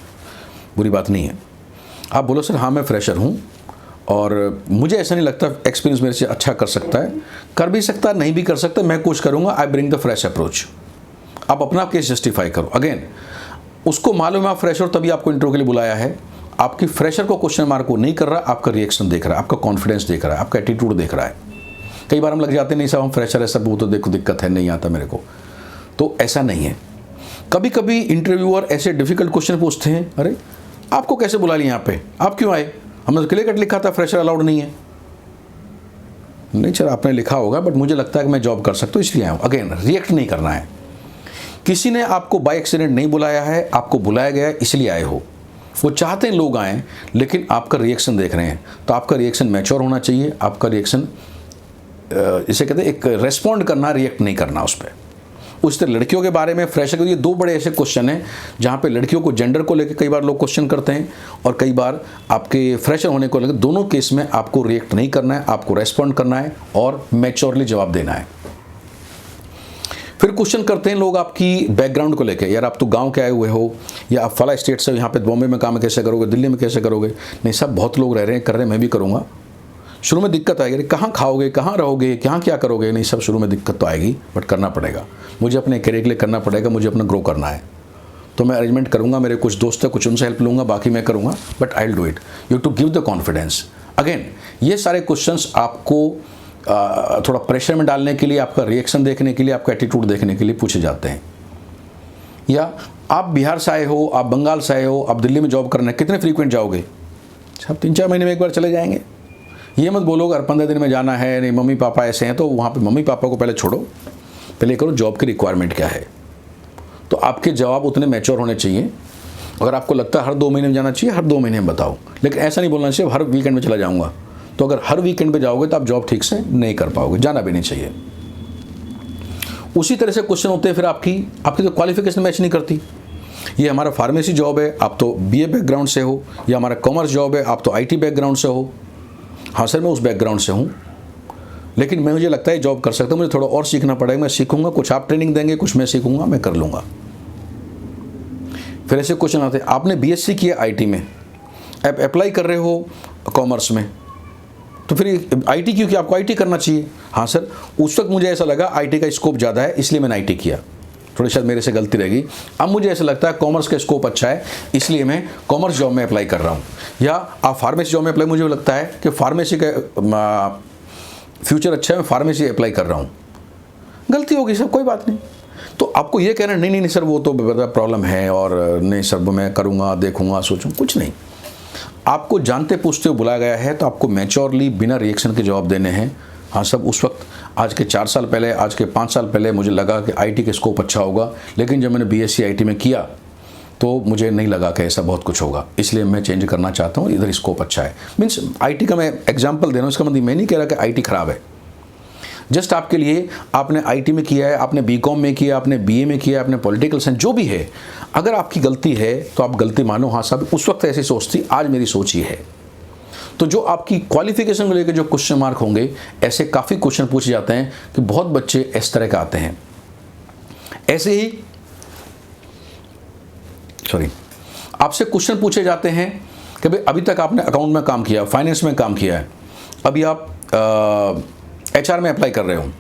बुरी बात नहीं है। आप बोलो सर हाँ मैं फ्रेशर हूँ और मुझे ऐसा नहीं लगता एक्सपीरियंस मेरे से अच्छा कर सकता है, कर भी सकता है, नहीं भी कर सकता, मैं कोशिश करूँगा, I bring the fresh approach. आप अपना केस जस्टिफाई करो। अगेन उसको मालूम है आप फ्रेशर हो, तभी आपको इंटरव्यू के लिए बुलाया है। आपकी फ्रेशर को क्वेश्चन मार्क वो नहीं कर रहा, आपका रिएक्शन देख रहा है, आपका कॉन्फिडेंस देख रहा है, आपका एटीट्यूड देख रहा है। कई बार हम लग जाते हैं नहीं साहब हम फ्रेशर है, सब वो तो देखो दिक्कत है, नहीं आता मेरे को। तो ऐसा नहीं है। कभी कभी इंटरव्यूअर ऐसे डिफिकल्ट क्वेश्चन पूछते हैं, अरे आपको कैसे बुला लिया यहाँ पे, आप क्यों आए? हमने तो क्लियर कट लिखा था फ्रेशर अलाउड नहीं है। नहीं सर आपने लिखा होगा, बट मुझे लगता है कि मैं जॉब कर सकता हूँ इसलिए आया हूँ। अगेन रिएक्ट नहीं करना है। किसी ने आपको बाय एक्सीडेंट नहीं बुलाया है, आपको बुलाया गया है इसलिए आए हो। वो चाहते हैं लोग आएँ, लेकिन आपका रिएक्शन देख रहे हैं, तो आपका रिएक्शन मैच्योर होना चाहिए। आपका रिएक्शन इसे कहते हैं एक रेस्पॉन्ड करना, रिएक्ट नहीं करना उस पर। उस तरह लड़कियों के बारे में फ्रेशर, ये दो बड़े ऐसे क्वेश्चन हैं जहाँ पे लड़कियों को जेंडर को लेकर कई बार लोग क्वेश्चन करते हैं, और कई बार आपके फ्रेशर होने को लेकर। दोनों केस में आपको रिएक्ट नहीं करना है, आपको रेस्पॉन्ड करना है और मैच्योरली जवाब देना है। फिर क्वेश्चन करते हैं लोग आपकी बैकग्राउंड को लेकर, यार आप तो गांव के आए हुए हो, या आप फला स्टेट से, यहाँ पे बॉम्बे में काम कैसे करोगे, दिल्ली में कैसे करोगे? नहीं सब बहुत लोग रह रहे हैं, कर रहे हैं, मैं भी करूँगा। शुरू में दिक्कत आएगी, कहाँ खाओगे, कहाँ रहोगे, कहाँ क्या करोगे? नहीं सब शुरू में दिक्कत तो आएगी, बट करना पड़ेगा। मुझे अपने करियर के लिए करना पड़ेगा, मुझे अपना ग्रो करना है, तो मैं अरेंजमेंट करूँगा। मेरे कुछ दोस्त हैं, कुछ उनसे हेल्प लूँगा, बाकी मैं करूँगा, but I will do it. You to give the confidence. Again ये सारे क्वेश्चंस आपको थोड़ा प्रेशर में डालने के लिए, आपका रिएक्शन देखने के लिए, आपका एटीट्यूड देखने के लिए पूछे जाते हैं। या आप बिहार से आए हो, आप बंगाल से आए हो, आप दिल्ली में जॉब करना है, कितने फ्रीक्वेंट जाओगे? सब 3-4 महीने में एक बार चले जाएंगे। ये मत बोलो अगर 15 दिन में जाना है, नहीं मम्मी पापा ऐसे हैं, तो वहाँ पे मम्मी पापा को पहले छोड़ो, पहले करो जॉब की रिक्वायरमेंट क्या है। तो आपके जवाब उतने मैच्योर होने चाहिए। अगर आपको लगता है हर 2 महीने में जाना चाहिए, हर 2 महीने में बताओ, लेकिन ऐसा नहीं बोलना चाहिए हर वीकेंड में चला जाऊँगा। तो अगर हर वीकेंड पे जाओगे तो आप जॉब ठीक से नहीं कर पाओगे, जाना भी नहीं चाहिए। उसी तरह से क्वेश्चन होते हैं फिर आपकी तो क्वालिफिकेशन मैच नहीं करती। ये हमारा फार्मेसी जॉब है, आप तो बीए बैकग्राउंड से हो, या हमारा कॉमर्स जॉब है, आप तो आईटी बैकग्राउंड से हो। हाँ सर मैं उस बैकग्राउंड से हूँ, लेकिन मुझे लगता है जॉब कर सकता हूँ, मुझे थोड़ा और सीखना पड़ेगा, मैं सीखूंगा, कुछ आप ट्रेनिंग देंगे, कुछ मैं सीखूंगा, मैं कर लूँगा। फिर ऐसे क्वेश्चन आते हैं, आपने बीएससी किया आईटी में, आप अप्लाई कर रहे हो कॉमर्स में, तो फिर आईटी क्योंकि आपको आईटी करना चाहिए। हाँ सर उस वक्त मुझे ऐसा लगा आईटी का स्कोप ज़्यादा है, इसलिए मैंने आईटी किया। थोड़ी शायद मेरे से गलती रहेगी। अब मुझे ऐसा लगता है कॉमर्स का स्कोप अच्छा है, इसलिए मैं कॉमर्स जॉब में अप्लाई कर रहा हूँ। या आप फार्मेसी जॉब में अप्लाई, मुझे लगता है कि फार्मेसी का फ्यूचर अच्छा है, मैं फार्मेसी अप्लाई कर रहा हूँ। गलती होगी सब, कोई बात नहीं। तो आपको ये कहना नहीं नहीं सर वो तो प्रॉब्लम है और नहीं सर मैं करूँगा, देखूँगा, सोचूँ, कुछ नहीं। आपको जानते पूछते हुए बुलाया गया है तो आपको मैच्योरली बिना रिएक्शन के जवाब देने हैं। हाँ सब उस वक्त आज के 4 साल पहले, आज के 5 साल पहले मुझे लगा कि आईटी के स्कोप अच्छा होगा, लेकिन जब मैंने बीएससी आईटी में किया तो मुझे नहीं लगा कि ऐसा बहुत कुछ होगा, इसलिए मैं चेंज करना चाहता हूँ, इधर स्कोप अच्छा है। मीन्स आईटी का मैं एग्जांपल दे रहा हूँ, इसका मतलब मैं नहीं कह रहा कि आईटी खराब है। जस्ट आपके लिए, आपने आईटी में किया है, आपने बीकॉम में किया, आपने बीए में किया, आपने पॉलिटिकल साइंस, जो भी है, अगर आपकी गलती है तो आप गलती मानो। हाँ साहब उस वक्त ऐसी सोच थी, आज मेरी सोच ही है। तो जो आपकी क्वालिफिकेशन को लेकर जो क्वेश्चन मार्क होंगे, ऐसे काफ़ी क्वेश्चन पूछे जाते हैं कि बहुत बच्चे इस तरह का आते हैं। ऐसे ही आपसे क्वेश्चन पूछे जाते हैं कि भाई अभी तक आपने अकाउंट में काम किया, फाइनेंस में काम किया है, अभी आप एचआर में अप्लाई कर रहे हो।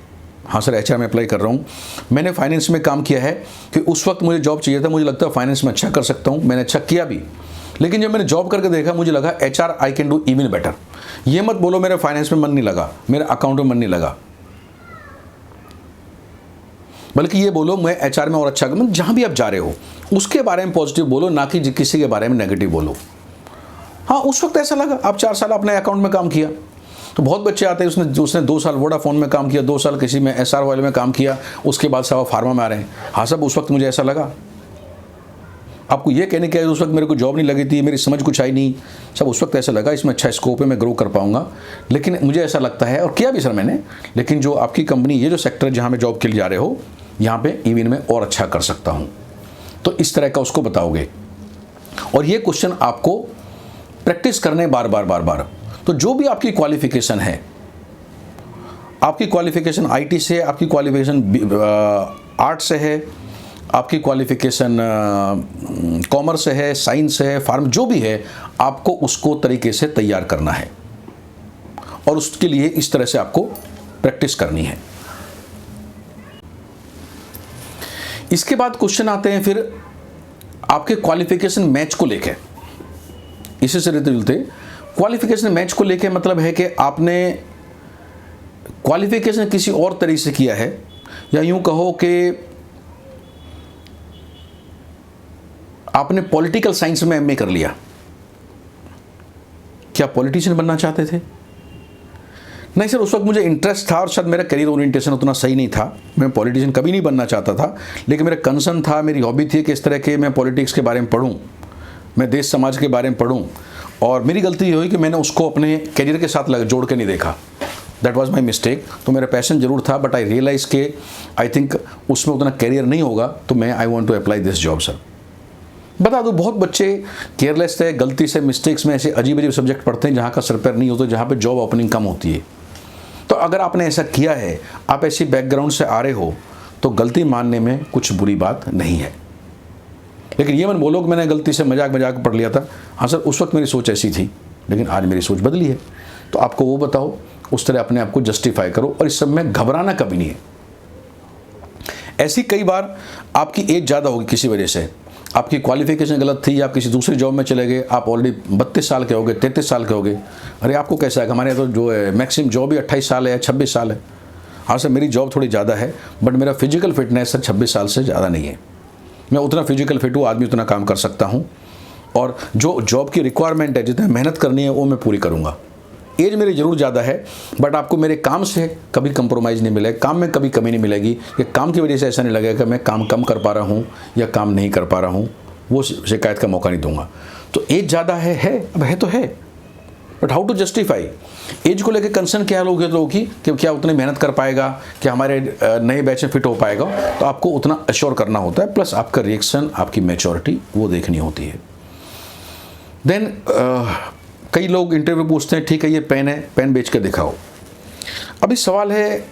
हाँ सर एचआर में अप्लाई कर रहा हूँ, मैंने फाइनेंस में काम किया है कि उस वक्त मुझे जॉब चाहिए था, मुझे लगता है फाइनेंस में अच्छा कर सकता हूँ, मैंने अच्छा किया भी, लेकिन जब मैंने जॉब करके देखा मुझे लगा HR I can do even better. ये मत बोलो मेरे फाइनेंस में मन नहीं लगा, मेरे अकाउंट में मन नहीं लगा, बल्कि ये बोलो मैं एचआर में और अच्छा कर, जहाँ भी आप जा रहे हो उसके बारे में पॉजिटिव बोलो, ना कि किसी के बारे में नेगेटिव बोलो। हाँ उस वक्त ऐसा लगा, आप 4 साल अपने अकाउंट में काम किया। तो बहुत बच्चे आते हैं उसने 2 साल वोडाफोन में काम किया, 2 साल किसी में एसआर ऑयल में काम किया, उसके बाद सब फार्मा में आ रहे हैं। हाँ सब उस वक्त मुझे ऐसा लगा। आपको ये कहने के उस वक्त मेरे को जॉब नहीं लगी थी, मेरी समझ कुछ आई नहीं, सब उस वक्त ऐसा लगा इसमें अच्छा स्कोप है, मैं ग्रो कर पाऊंगा। लेकिन मुझे ऐसा लगता है, और किया भी सर मैंने, लेकिन जो आपकी कंपनी, ये जो सेक्टर जहाँ में जॉब के लिए जा रहे हो, यहाँ पे इवन में और अच्छा कर सकता हूँ। तो इस तरह का उसको बताओगे, और ये क्वेश्चन आपको प्रैक्टिस करने बार बार। तो जो भी आपकी क्वालिफिकेशन है, आपकी क्वालिफिकेशन आईटी से, आपकी क्वालिफिकेशन आर्ट से है, आपकी क्वालिफिकेशन कॉमर्स से है, साइंस से है, फार्म, जो भी है, आपको उसको तरीके से तैयार करना है और उसके लिए इस तरह से आपको प्रैक्टिस करनी है। इसके बाद क्वेश्चन आते हैं फिर आपके क्वालिफिकेशन मैच को लेके। इसी से रिलेटेड क्वालिफिकेशन मैच को लेके मतलब है कि आपने क्वालिफिकेशन किसी और तरीके से किया है, या यूं कहो कि आपने पॉलिटिकल साइंस में एमए कर लिया। क्या पॉलिटिशियन बनना चाहते थे? नहीं सर उस वक्त मुझे इंटरेस्ट था और शायद मेरा करियर ओरिएंटेशन उतना सही नहीं था, मैं पॉलिटिशियन कभी नहीं बनना चाहता था, लेकिन मेरा कंसर्न था, मेरी हॉबी थी कि इस तरह के मैं पॉलिटिक्स के बारे में पढूं, मैं देश समाज के बारे में पढूं। और मेरी गलती ये हुई कि मैंने उसको अपने करियर के साथ जोड़ के नहीं देखा। That was my mistake. तो मेरा पैशन जरूर था, बट आई रियलाइज के आई थिंक उसमें उतना करियर नहीं होगा, तो मैं I want to apply this job sir. बता दो बहुत बच्चे केयरलेस थे, गलती से मिस्टेक्स में ऐसे अजीब सब्जेक्ट पढ़ते हैं जहाँ का सर पैर नहीं होता, जहाँ पे जॉब ओपनिंग कम होती है। तो अगर आपने ऐसा किया है, आप ऐसी बैकग्राउंड से आ रहे हो, तो गलती मानने में कुछ बुरी बात नहीं है। लेकिन ये मत बोलो कि मैंने गलती से मजाक पढ़ लिया था। हाँ सर उस वक्त मेरी सोच ऐसी थी, लेकिन आज मेरी सोच बदली है। तो आपको वो बताओ, उस तरह अपने आप को जस्टिफाई करो, और इस सब में घबराना कभी नहीं है। ऐसी कई बार आपकी एज ज़्यादा होगी, किसी वजह से आपकी क्वालिफिकेशन गलत थी, आप किसी दूसरी जॉब में चले गए, आप ऑलरेडी 32 साल के हो गए, 33 साल के हो गए। अरे आपको कैसा है, हमारे यहाँ तो जो है मैक्सिमम जॉब ही 28 साल है, 26 साल है। हाँ सर मेरी जॉब थोड़ी ज़्यादा है, बट मेरा फिजिकल फिटनेस सर 26 साल से ज़्यादा नहीं है। मैं उतना फिजिकल फिट हूँ, आदमी उतना काम कर सकता हूँ, और जो जॉब की रिक्वायरमेंट है, जितनी मेहनत करनी है, वो मैं पूरी करूँगा। एज मेरी ज़रूर ज़्यादा है, बट आपको मेरे काम से कभी कंप्रोमाइज़ नहीं मिलेगा, काम में कभी कमी नहीं मिलेगी, कि काम की वजह से ऐसा नहीं लगेगा कि मैं काम कम कर पा रहा हूँ या काम नहीं कर पा रहा हूँ, वो शिकायत का मौका नहीं दूंगा। तो एज ज़्यादा है, अब है तो है, but how to justify. Age को लेकर कंसर्न क्या लोग कि क्या उतनी मेहनत कर पाएगा, क्या हमारे नए बैच में फिट हो पाएगा, तो आपको उतना अश्योर करना होता है, प्लस आपका रिएक्शन, आपकी मैच्योरिटी वो देखनी होती है। देन कई लोग इंटरव्यू पूछते हैं, ठीक है ये पेन है, पेन बेच के दिखाओ। अभी सवाल है,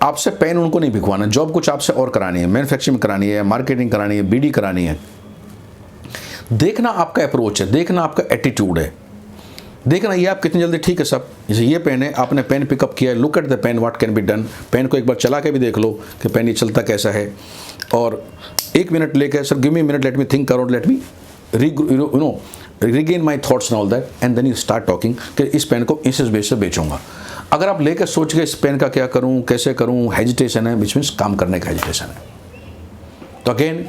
आपसे पेन उनको नहीं बिकवाना, जॉब कुछ आपसे और करानी है, मैन्युफैक्चरिंग करानी है, मार्केटिंग करानी है, बीडी करानी है। देखना आपका अप्रोच है, देखना आपका एटीट्यूड है। देखना ये आप कितनी जल्दी, ठीक है सब, जैसे ये पेन है, आपने पेन पिकअप किया है, look at the pen what can be done. Pen को एक बार चला के भी देख लो कि पेन ये चलता कैसा है, और 1 मिनट लेके sir give me minute, let me think around, let me regain my thoughts and all that, and then you start talking कि इस पेन को इस बेस से बेचूंगा। अगर आप लेकर सोच के इस पेन का क्या करूं, कैसे करूं, हेजिटेशन है, विच मीन्स काम करने का हेजिटेशन है। तो अगेन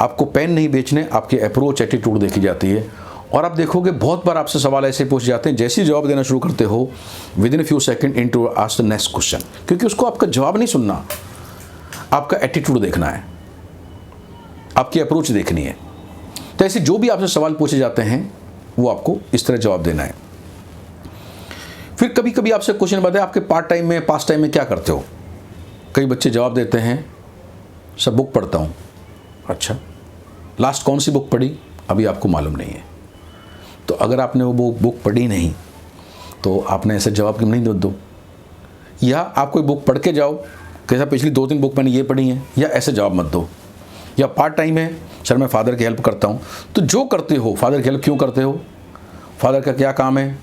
आपको पेन नहीं बेचने, आपकी अप्रोच एटीट्यूड देखी जाती है। और आप देखोगे बहुत बार आपसे सवाल ऐसे पूछ जाते हैं, जैसे ही जवाब देना शुरू करते हो with in a few second into ask the next question, क्योंकि उसको आपका जवाब नहीं सुनना, आपका एटीट्यूड देखना है, आपकी अप्रोच देखनी है। तो ऐसे जो भी आपसे सवाल पूछे जाते हैं वो आपको इस तरह जवाब देना है। फिर कभी कभी आपसे क्वेश्चन बताए आपके पार्ट टाइम में, पास टाइम में क्या करते हो। कई बच्चे जवाब देते हैं सब बुक पढ़ता हूँ। अच्छा, लास्ट कौन सी बुक पढ़ी, अभी आपको मालूम नहीं है। तो अगर आपने वो बुक पढ़ी नहीं तो आपने ऐसे जवाब क्यों नहीं दो। या आप कोई बुक पढ़ के जाओ कैसा पिछली 2-3 बुक मैंने ये पढ़ी हैं, या ऐसे जवाब मत दो। या पार्ट टाइम है, सर मैं फादर की हेल्प करता हूँ। तो जो करते हो, फादर की हेल्प क्यों करते हो, फादर का क्या काम है।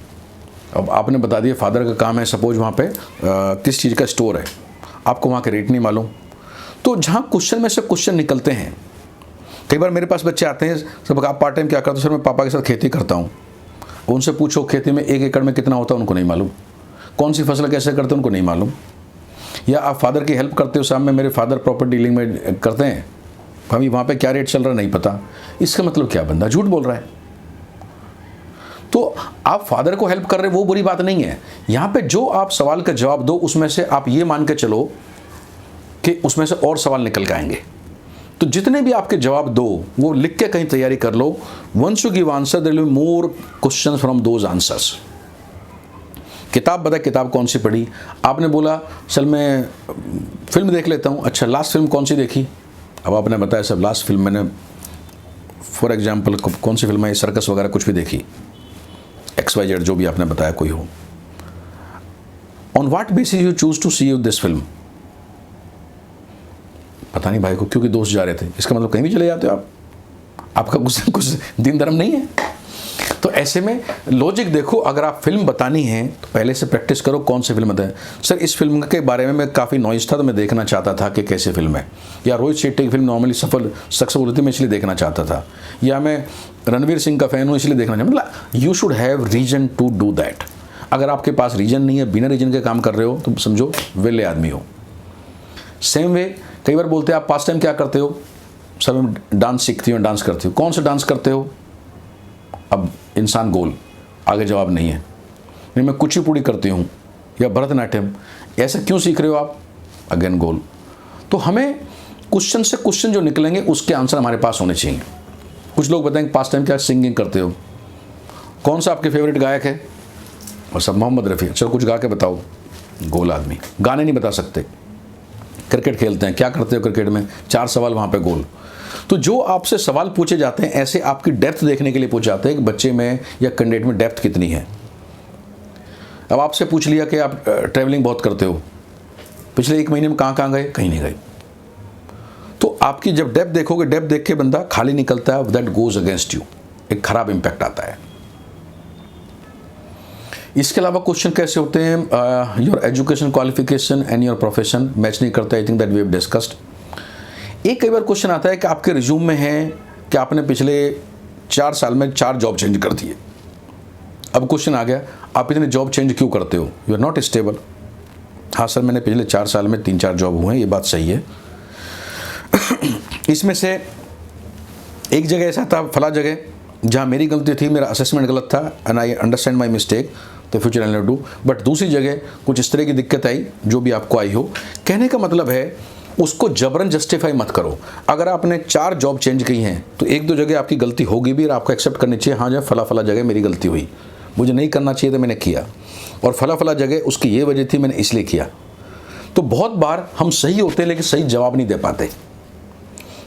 अब आपने बता दिया फादर का काम है, सपोज वहाँ पे किस चीज़ का स्टोर है, आपको वहाँ के रेट नहीं मालूम। तो जहाँ क्वेश्चन में से क्वेश्चन निकलते हैं, कई बार मेरे पास बच्चे आते हैं, सर आप पार्ट टाइम क्या करते हो, सर मैं पापा के साथ खेती करता हूँ। उनसे पूछो खेती में 1 एकड़ में कितना होता है, उनको नहीं मालूम। कौन सी फसल कैसे करते हैं, उनको नहीं मालूम। या आप फादर की हेल्प करते हो, साहब में मेरे फादर प्रॉपर्टी डीलिंग में करते हैं, हमें वहाँ पे क्या रेट चल रहा है नहीं पता। इसका मतलब क्या, बंदा झूठ बोल रहा है। तो आप फादर को हेल्प कर रहे हो वो बुरी बात नहीं है। यहाँ पे जो आप सवाल का जवाब दो उसमें से आप ये मान के चलो कि उसमें से और सवाल निकल के आएंगे। तो जितने भी आपके जवाब दो वो लिख के कहीं तैयारी कर लो। Once you give answer there will be more question from those answers. किताब बताए, किताब कौन सी पढ़ी, आपने बोला सर मैं फिल्म देख लेता हूँ। अच्छा, लास्ट फिल्म कौन सी देखी, अब आपने बताया सर लास्ट फिल्म मैंने फॉर एग्जाम्पल कौन सी फिल्म है, सर्कस वगैरह कुछ भी देखी, XYZ जो भी आपने बताया कोई हो। On what basis you choose to see you this film, पता नहीं भाई को, क्योंकि दोस्त जा रहे थे। इसका मतलब कहीं भी चले जाते हो आप, आपका कुछ दिन धर्म नहीं है। तो ऐसे में लॉजिक देखो, अगर आप फिल्म बतानी है तो पहले से प्रैक्टिस करो कौन सी फिल्म बताए। सर इस फिल्म के बारे में मैं काफ़ी नॉइज था तो मैं देखना चाहता था कि कैसी फिल्म है। या रोहित शेट्टी की फिल्म नॉर्मली सक्सेसफुल होती है, मैं इसलिए देखना चाहता था। या मैं रणवीर सिंह का फ़ैन हूँ इसलिए देखना चाहता। मतलब you should have reason to do that. अगर आपके पास रीजन नहीं है, बिना रीजन के काम कर रहे हो तो समझो वेले आदमी हो। सेम वे कई बार बोलते हैं आप पास टाइम क्या करते हो, सर मैं डांस सीखती हूँ, डांस करती हूँ। कौन सा डांस करते हो, अब इंसान गोल, आगे जवाब नहीं है। नहीं मैं कुचिपुड़ी करती हूँ या भरतनाट्यम, ऐसा क्यों सीख रहे हो आप, अगेन गोल। तो हमें क्वेश्चन से क्वेश्चन जो निकलेंगे उसके आंसर हमारे पास होने चाहिए। कुछ लोग बताएंगे पास टाइम क्या सिंगिंग करते हो, कौन सा आपके फेवरेट गायक है, और सब मोहम्मद रफ़ी। चलो कुछ गा के बताओ, गोल आदमी, गाने नहीं बता सकते। क्रिकेट खेलते हैं, क्या करते हो क्रिकेट में, 4 सवाल वहाँ पे गोल। तो जो आपसे सवाल पूछे जाते हैं ऐसे आपकी डेप्थ देखने के लिए पूछे जाते हैं कि बच्चे में या कैंडिडेट में डेप्थ कितनी है। अब आपसे पूछ लिया कि आप ट्रैवलिंग बहुत करते हो, पिछले 1 महीने में कहाँ कहाँ गए, कहीं नहीं गए। तो आपकी जब डेप्थ देखोगे, डेप्थ देख के बंदा खाली निकलता है, दैट गोज अगेंस्ट यू, एक खराब इंपैक्ट आता है। इसके अलावा क्वेश्चन कैसे होते हैं, your education qualification and your profession match नहीं करता। I think that we have discussed. एक कई बार क्वेश्चन आता है कि आपके रिज्यूम में है कि आपने पिछले 4 साल में 4 जॉब चेंज कर दिए। अब क्वेश्चन आ गया आप इतने जॉब चेंज क्यों करते हो, यू आर नॉट स्टेबल। हाँ सर मैंने पिछले 4 साल में 3-4 जॉब हुए हैं, ये बात सही है। इसमें से एक जगह ऐसा था, फला जगह जहाँ मेरी गलती थी, मेरा असेसमेंट गलत था and I understand my mistake, तो future I will do. But दूसरी जगह कुछ इस तरह की दिक्कत आई जो भी आपको आई हो। कहने का मतलब है उसको जबरन जस्टिफाई मत करो। अगर आपने 4 जॉब चेंज की हैं तो 1-2 जगह आपकी गलती होगी भी और आपको एक्सेप्ट करनी चाहिए, हाँ जो फला फला जगह मेरी गलती हुई, मुझे नहीं करना चाहिए था मैंने किया, और फला फला जगह उसकी ये वजह थी मैंने इसलिए किया। तो बहुत बार हम सही होते हैं लेकिन सही जवाब नहीं दे पाते।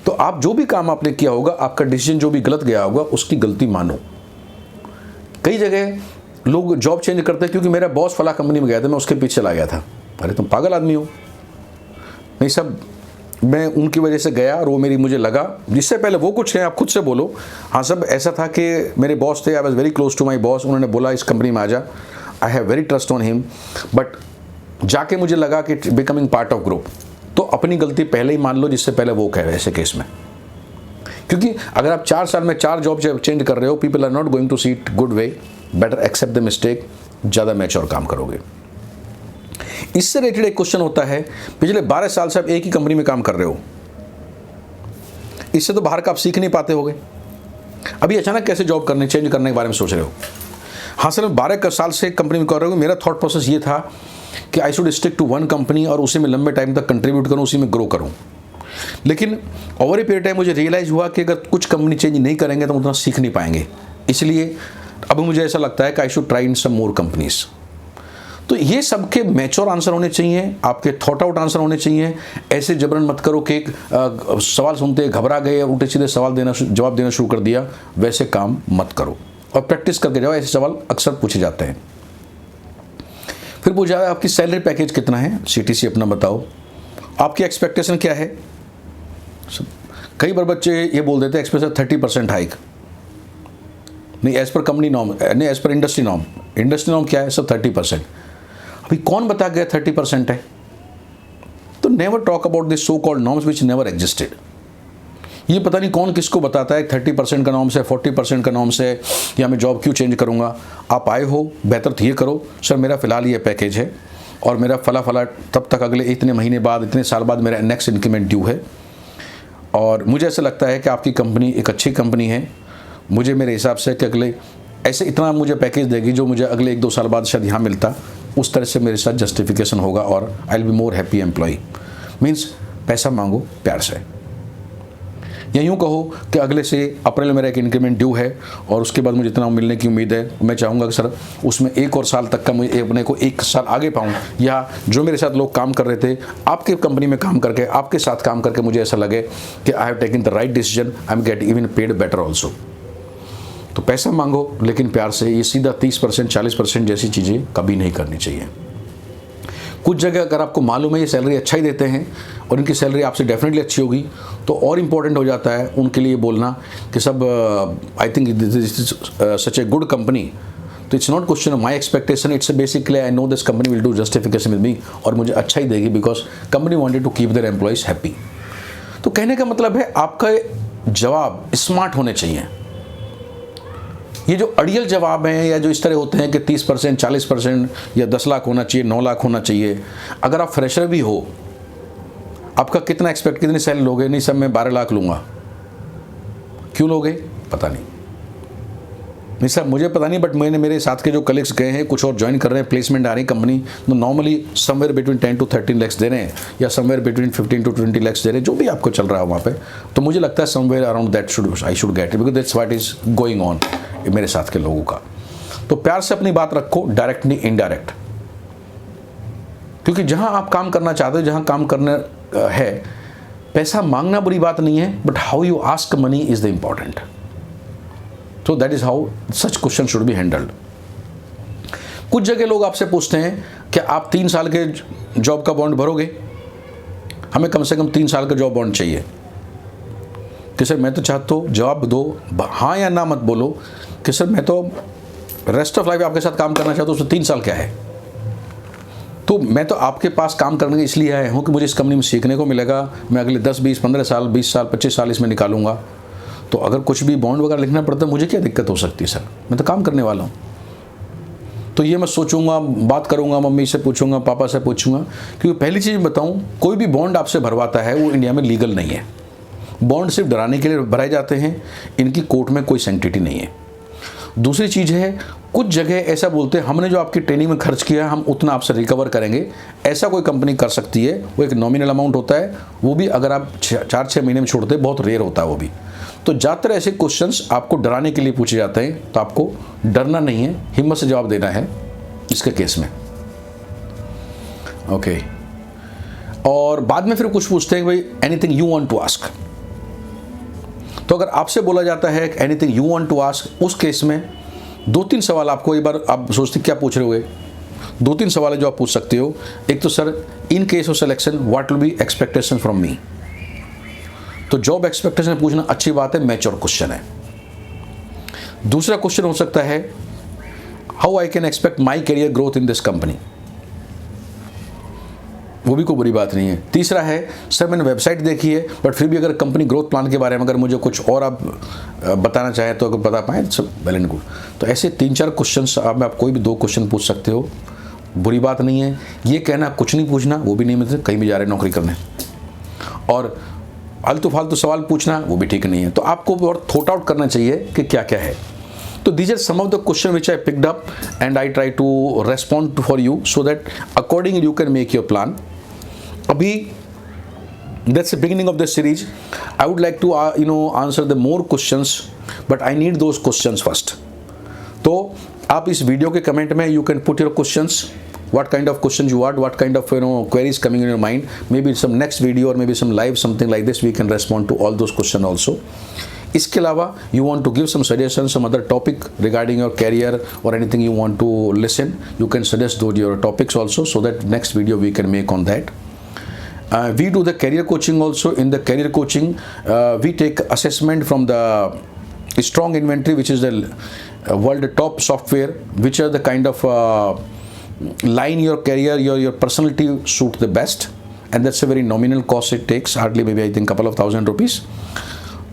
तो आप जो भी काम आपने किया होगा, आपका डिसीजन जो भी गलत गया होगा, उसकी गलती मानो। कई जगह लोग जॉब चेंज करते हैं क्योंकि मेरा बॉस फला कंपनी में गया था, मैं उसके पीछे चला गया था। अरे तुम पागल आदमी हो। नहीं सब मैं उनकी वजह से गया और वो मेरी मुझे लगा, जिससे पहले वो कुछ है आप खुद से बोलो। हाँ सब ऐसा था कि मेरे बॉस थे, I was very close to my boss, उन्होंने बोला इस कंपनी में आ जा, I have very trust on him, but जाके मुझे लगा कि बिकमिंग पार्ट ऑफ ग्रुप, तो अपनी गलती पहले ही मान लो जिससे पहले वो कहे ऐसे केस में। क्योंकि अगर आप 4 साल में 4 जॉब चेंज कर रहे हो, people are not going to see it good way, better accept the mistake, ज़्यादा मैच्योर काम करोगे। इससे रिलेटेड एक क्वेश्चन होता है, पिछले 12 साल से आप एक ही कंपनी में काम कर रहे हो, इससे तो बाहर का आप सीख नहीं पाते होगे, अभी अचानक कैसे जॉब करने चेंज करने के बारे में सोच रहे हो। हाँ सर, मैं 12 साल से कंपनी में कर रहा हूँ, मेरा थॉट प्रोसेस ये था कि I should stick to one company और उसी में लंबे टाइम तक कंट्रीब्यूट करूँ, उसी में ग्रो करूँ। लेकिन ओवर ए पीरियड टाइम मुझे रियलाइज़ हुआ कि अगर कुछ कंपनी चेंज नहीं करेंगे तो उतना सीख नहीं पाएंगे, इसलिए अब मुझे ऐसा लगता है कि I should try in some more companies. तो ये सबके मैच्योर आंसर होने चाहिए, आपके थॉट आउट आंसर होने चाहिए। ऐसे जबरन मत करो कि सवाल सुनते घबरा गए और उल्टे सीधे जवाब देना शुरू कर दिया, वैसे काम मत करो और प्रैक्टिस करके जाओ। ऐसे सवाल अक्सर पूछे जाते हैं। फिर पूछा है आपकी सैलरी पैकेज कितना है, सीटीसी अपना बताओ, आपकी एक्सपेक्टेशन क्या है। कई बार बच्चे ये बोल देते हैं एक्सपेक्टेशन 30% हाइक, नहीं एज पर कंपनी नॉर्म, नहीं एज पर इंडस्ट्री नॉर्म क्या है सब 30%। अभी कौन बता गया 30% है? तो never talk about this so called norms which never existed. ये पता नहीं कौन किसको बताता है 30% का नॉर्म्स है, 40% का नॉर्म्स है, या मैं जॉब क्यों चेंज करूँगा। आप आए हो, बेहतर तो ये करो सर मेरा फ़िलहाल ये पैकेज है और मेरा फला तब तक अगले इतने महीने बाद, इतने साल बाद मेरा नेक्स्ट इंक्रीमेंट ड्यू है, और मुझे ऐसा लगता है कि आपकी कंपनी एक अच्छी कंपनी है, मुझे मेरे हिसाब से कि अगले ऐसे इतना मुझे पैकेज देगी जो मुझे अगले 1-2 साल बाद शायद यहाँ मिलता, उस तरह से मेरे साथ जस्टिफिकेशन होगा और I will be more happy employee. Means पैसा मांगो प्यार से, या यूँ कहो कि अगले से अप्रैल में मेरा एक इंक्रीमेंट ड्यू है और उसके बाद मुझे इतना मिलने की उम्मीद है, मैं चाहूँगा कि सर उसमें 1 और साल तक का मुझे अपने को 1 साल आगे पाऊँ, या जो मेरे साथ लोग काम कर रहे थे आपके कंपनी में काम करके, आपके साथ काम करके मुझे ऐसा लगे कि I have taken the right decision, I am get even paid better also. तो पैसा मांगो लेकिन प्यार से, ये सीधा 30% 40% जैसी चीज़ें कभी नहीं करनी चाहिए। कुछ जगह अगर आपको मालूम है ये सैलरी अच्छा ही देते हैं और इनकी सैलरी आपसे डेफिनेटली अच्छी होगी, तो और इम्पोर्टेंट हो जाता है उनके लिए बोलना कि सब I think this is such a good company, तो it's not question of my expectation, it's basically I know this company will do justification with me, और मुझे अच्छा ही देगी because company wanted to keep their employees happy. तो कहने का मतलब है आपका जवाब स्मार्ट होने चाहिए। ये जो अड़ियल जवाब हैं या जो इस तरह होते हैं कि 30% 40% या 10 लाख होना चाहिए, 9 लाख होना चाहिए, अगर आप फ्रेशर भी हो, आपका कितनी सैलरी लोगे? नहीं सब मैं 12 लाख लूँगा। क्यों लोगे? पता नहीं सर मुझे पता नहीं, बट मैंने मेरे साथ के जो कलीग्स गए हैं, कुछ और ज्वाइन कर रहे हैं, प्लेसमेंट आ रही कंपनी, तो normally somewhere between 10 to 13 lakh दे रहे हैं, या समवेयर बिटवीन 15 to 20 लाख दे रहे हैं, जो भी आपको चल रहा है वहाँ पे। तो मुझे लगता है somewhere around that I should get it, because that's what is going on मेरे साथ के लोगों का। तो प्यार से अपनी बात रखो, डायरेक्ट नहीं इनडायरेक्ट, क्योंकि जहाँ आप काम करना चाहते हो, जहाँ काम करना है, पैसा मांगना बुरी बात नहीं है, but how you ask money is the important. So that is how such question should be handled. कुछ जगह लोग आपसे पूछते हैं कि आप 3 साल के जॉब का बॉन्ड भरोगे? हमें कम से कम 3 साल का जॉब बॉन्ड चाहिए। कि सर मैं तो चाहता हूँ, जवाब दो हाँ या ना, मत बोलो कि सर मैं तो रेस्ट ऑफ लाइफ आपके साथ काम करना चाहता हूँ, उसमें 3 साल क्या है। तो मैं तो आपके पास काम करने के इसलिए आया हूँ कि मुझे इस कंपनी में सीखने को मिलेगा, मैं अगले 10 20 15 साल 20 साल 25 साल इसमें निकालूंगा। तो अगर कुछ भी बॉन्ड वगैरह लिखना पड़ता है, मुझे क्या दिक्कत हो सकती है सर, मैं तो काम करने वाला हूँ। तो ये मैं सोचूंगा, बात करूंगा, मम्मी से पूछूंगा, पापा से पूछूंगा, क्योंकि पहली चीज़ बताऊं, कोई भी बॉन्ड आपसे भरवाता है वो इंडिया में लीगल नहीं है। बॉन्ड सिर्फ डराने के लिए भराए जाते हैं, इनकी कोर्ट में कोई सैंक्टिटी नहीं है। दूसरी चीज़ है, कुछ जगह ऐसा बोलते हैं हमने जो आपकी ट्रेनिंग में खर्च किया हम उतना आपसे रिकवर करेंगे, ऐसा कोई कंपनी कर सकती है। वो एक नॉमिनल अमाउंट होता है, वो भी अगर आप 4-6 महीने में छोड़ते हैं, बहुत रेयर होता है वो भी। तो ज़्यादातर ऐसे क्वेश्चंस आपको डराने के लिए पूछे जाते हैं, तो आपको डरना नहीं है, हिम्मत से जवाब देना है इसके केस में। ओके, और बाद में फिर कुछ पूछते हैं भाई anything you want to ask. तो अगर आपसे बोला जाता है anything you want to ask, उस केस में 2-3 सवाल आपको, एक बार आप सोचते क्या पूछ रहे होगे, 2-3 सवाल है जो आप पूछ सकते हो। एक तो sir in case of selection what will be expectation from me, तो जॉब एक्सपेक्टेशन पूछना अच्छी बात है, मैच्योर क्वेश्चन है। दूसरा क्वेश्चन हो सकता है, how I can expect my career growth in this company, वो भी कोई बुरी बात नहीं है। तीसरा है, सर मैंने वेबसाइट देखी है बट फिर भी अगर कंपनी ग्रोथ प्लान के बारे में अगर मुझे कुछ और आप बताना चाहें तो अगर बता पाएँ सब वेल एंड गुड। तो ऐसे 3-4 क्वेश्चन आप कोई भी 2 क्वेश्चन पूछ सकते हो, बुरी बात नहीं है। ये कहना कुछ नहीं पूछना वो भी नहीं, मतलब कहीं भी जा रहे नौकरी करने, और आलतू फालतू सवाल पूछना वो भी ठीक नहीं है। तो आपको और थॉट आउट करना चाहिए कि क्या क्या है। तो these are some of the question which I picked up and I try to respond for you so that according you can make your plan. अभी that's the beginning of the series. I would like to answer the more questions, but I need those questions first. तो आप इस video के comment में you can put your questions, what kind of questions you want, what kind of queries coming in your mind. Maybe some next video or maybe some live something like this we can respond to all those questions also. इसके अलावा you want to give some suggestions, some other topic regarding your career or anything you want to listen, you can suggest those your topics also so that next video we can make on that. We do the career coaching also. In the career coaching, we take assessment from the strong inventory, which is the world top software, which are the kind of line your career, your personality suit the best, and that's a very nominal cost it takes, hardly maybe I think couple of thousand rupees.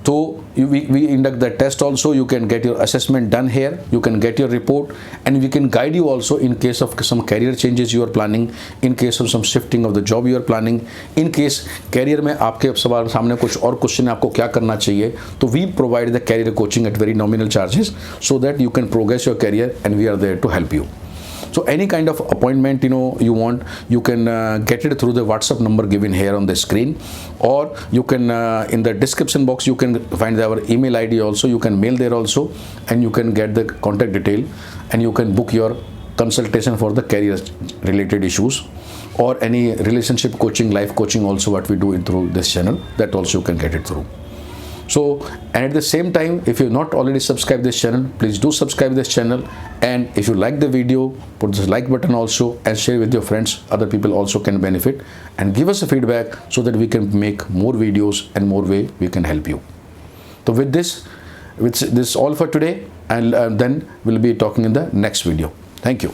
So we induct the test also. You can get your assessment done here. You can get your report, and we can guide you also in case of some career changes you are planning, in case of some shifting of the job you are planning, in case career में आपके सामने कुछ और question है आपको क्या करना चाहिए, तो we provide the career coaching at very nominal charges so that you can progress your career, and we are there to help you. So any kind of appointment you want, you can get it through the WhatsApp number given here on the screen, or you can in the description box you can find our email ID also. You can mail there also, and you can get the contact detail, and you can book your consultation for the career related issues or any relationship coaching, life coaching also what we do through this channel, that also you can get it through. So, and at the same time, if you've not already subscribed this channel, please do subscribe this channel, and if you like the video, put this like button also and share with your friends. Other people also can benefit, and give us a feedback so that we can make more videos and more way we can help you. So with this all for today, and then we'll be talking in the next video. Thank you.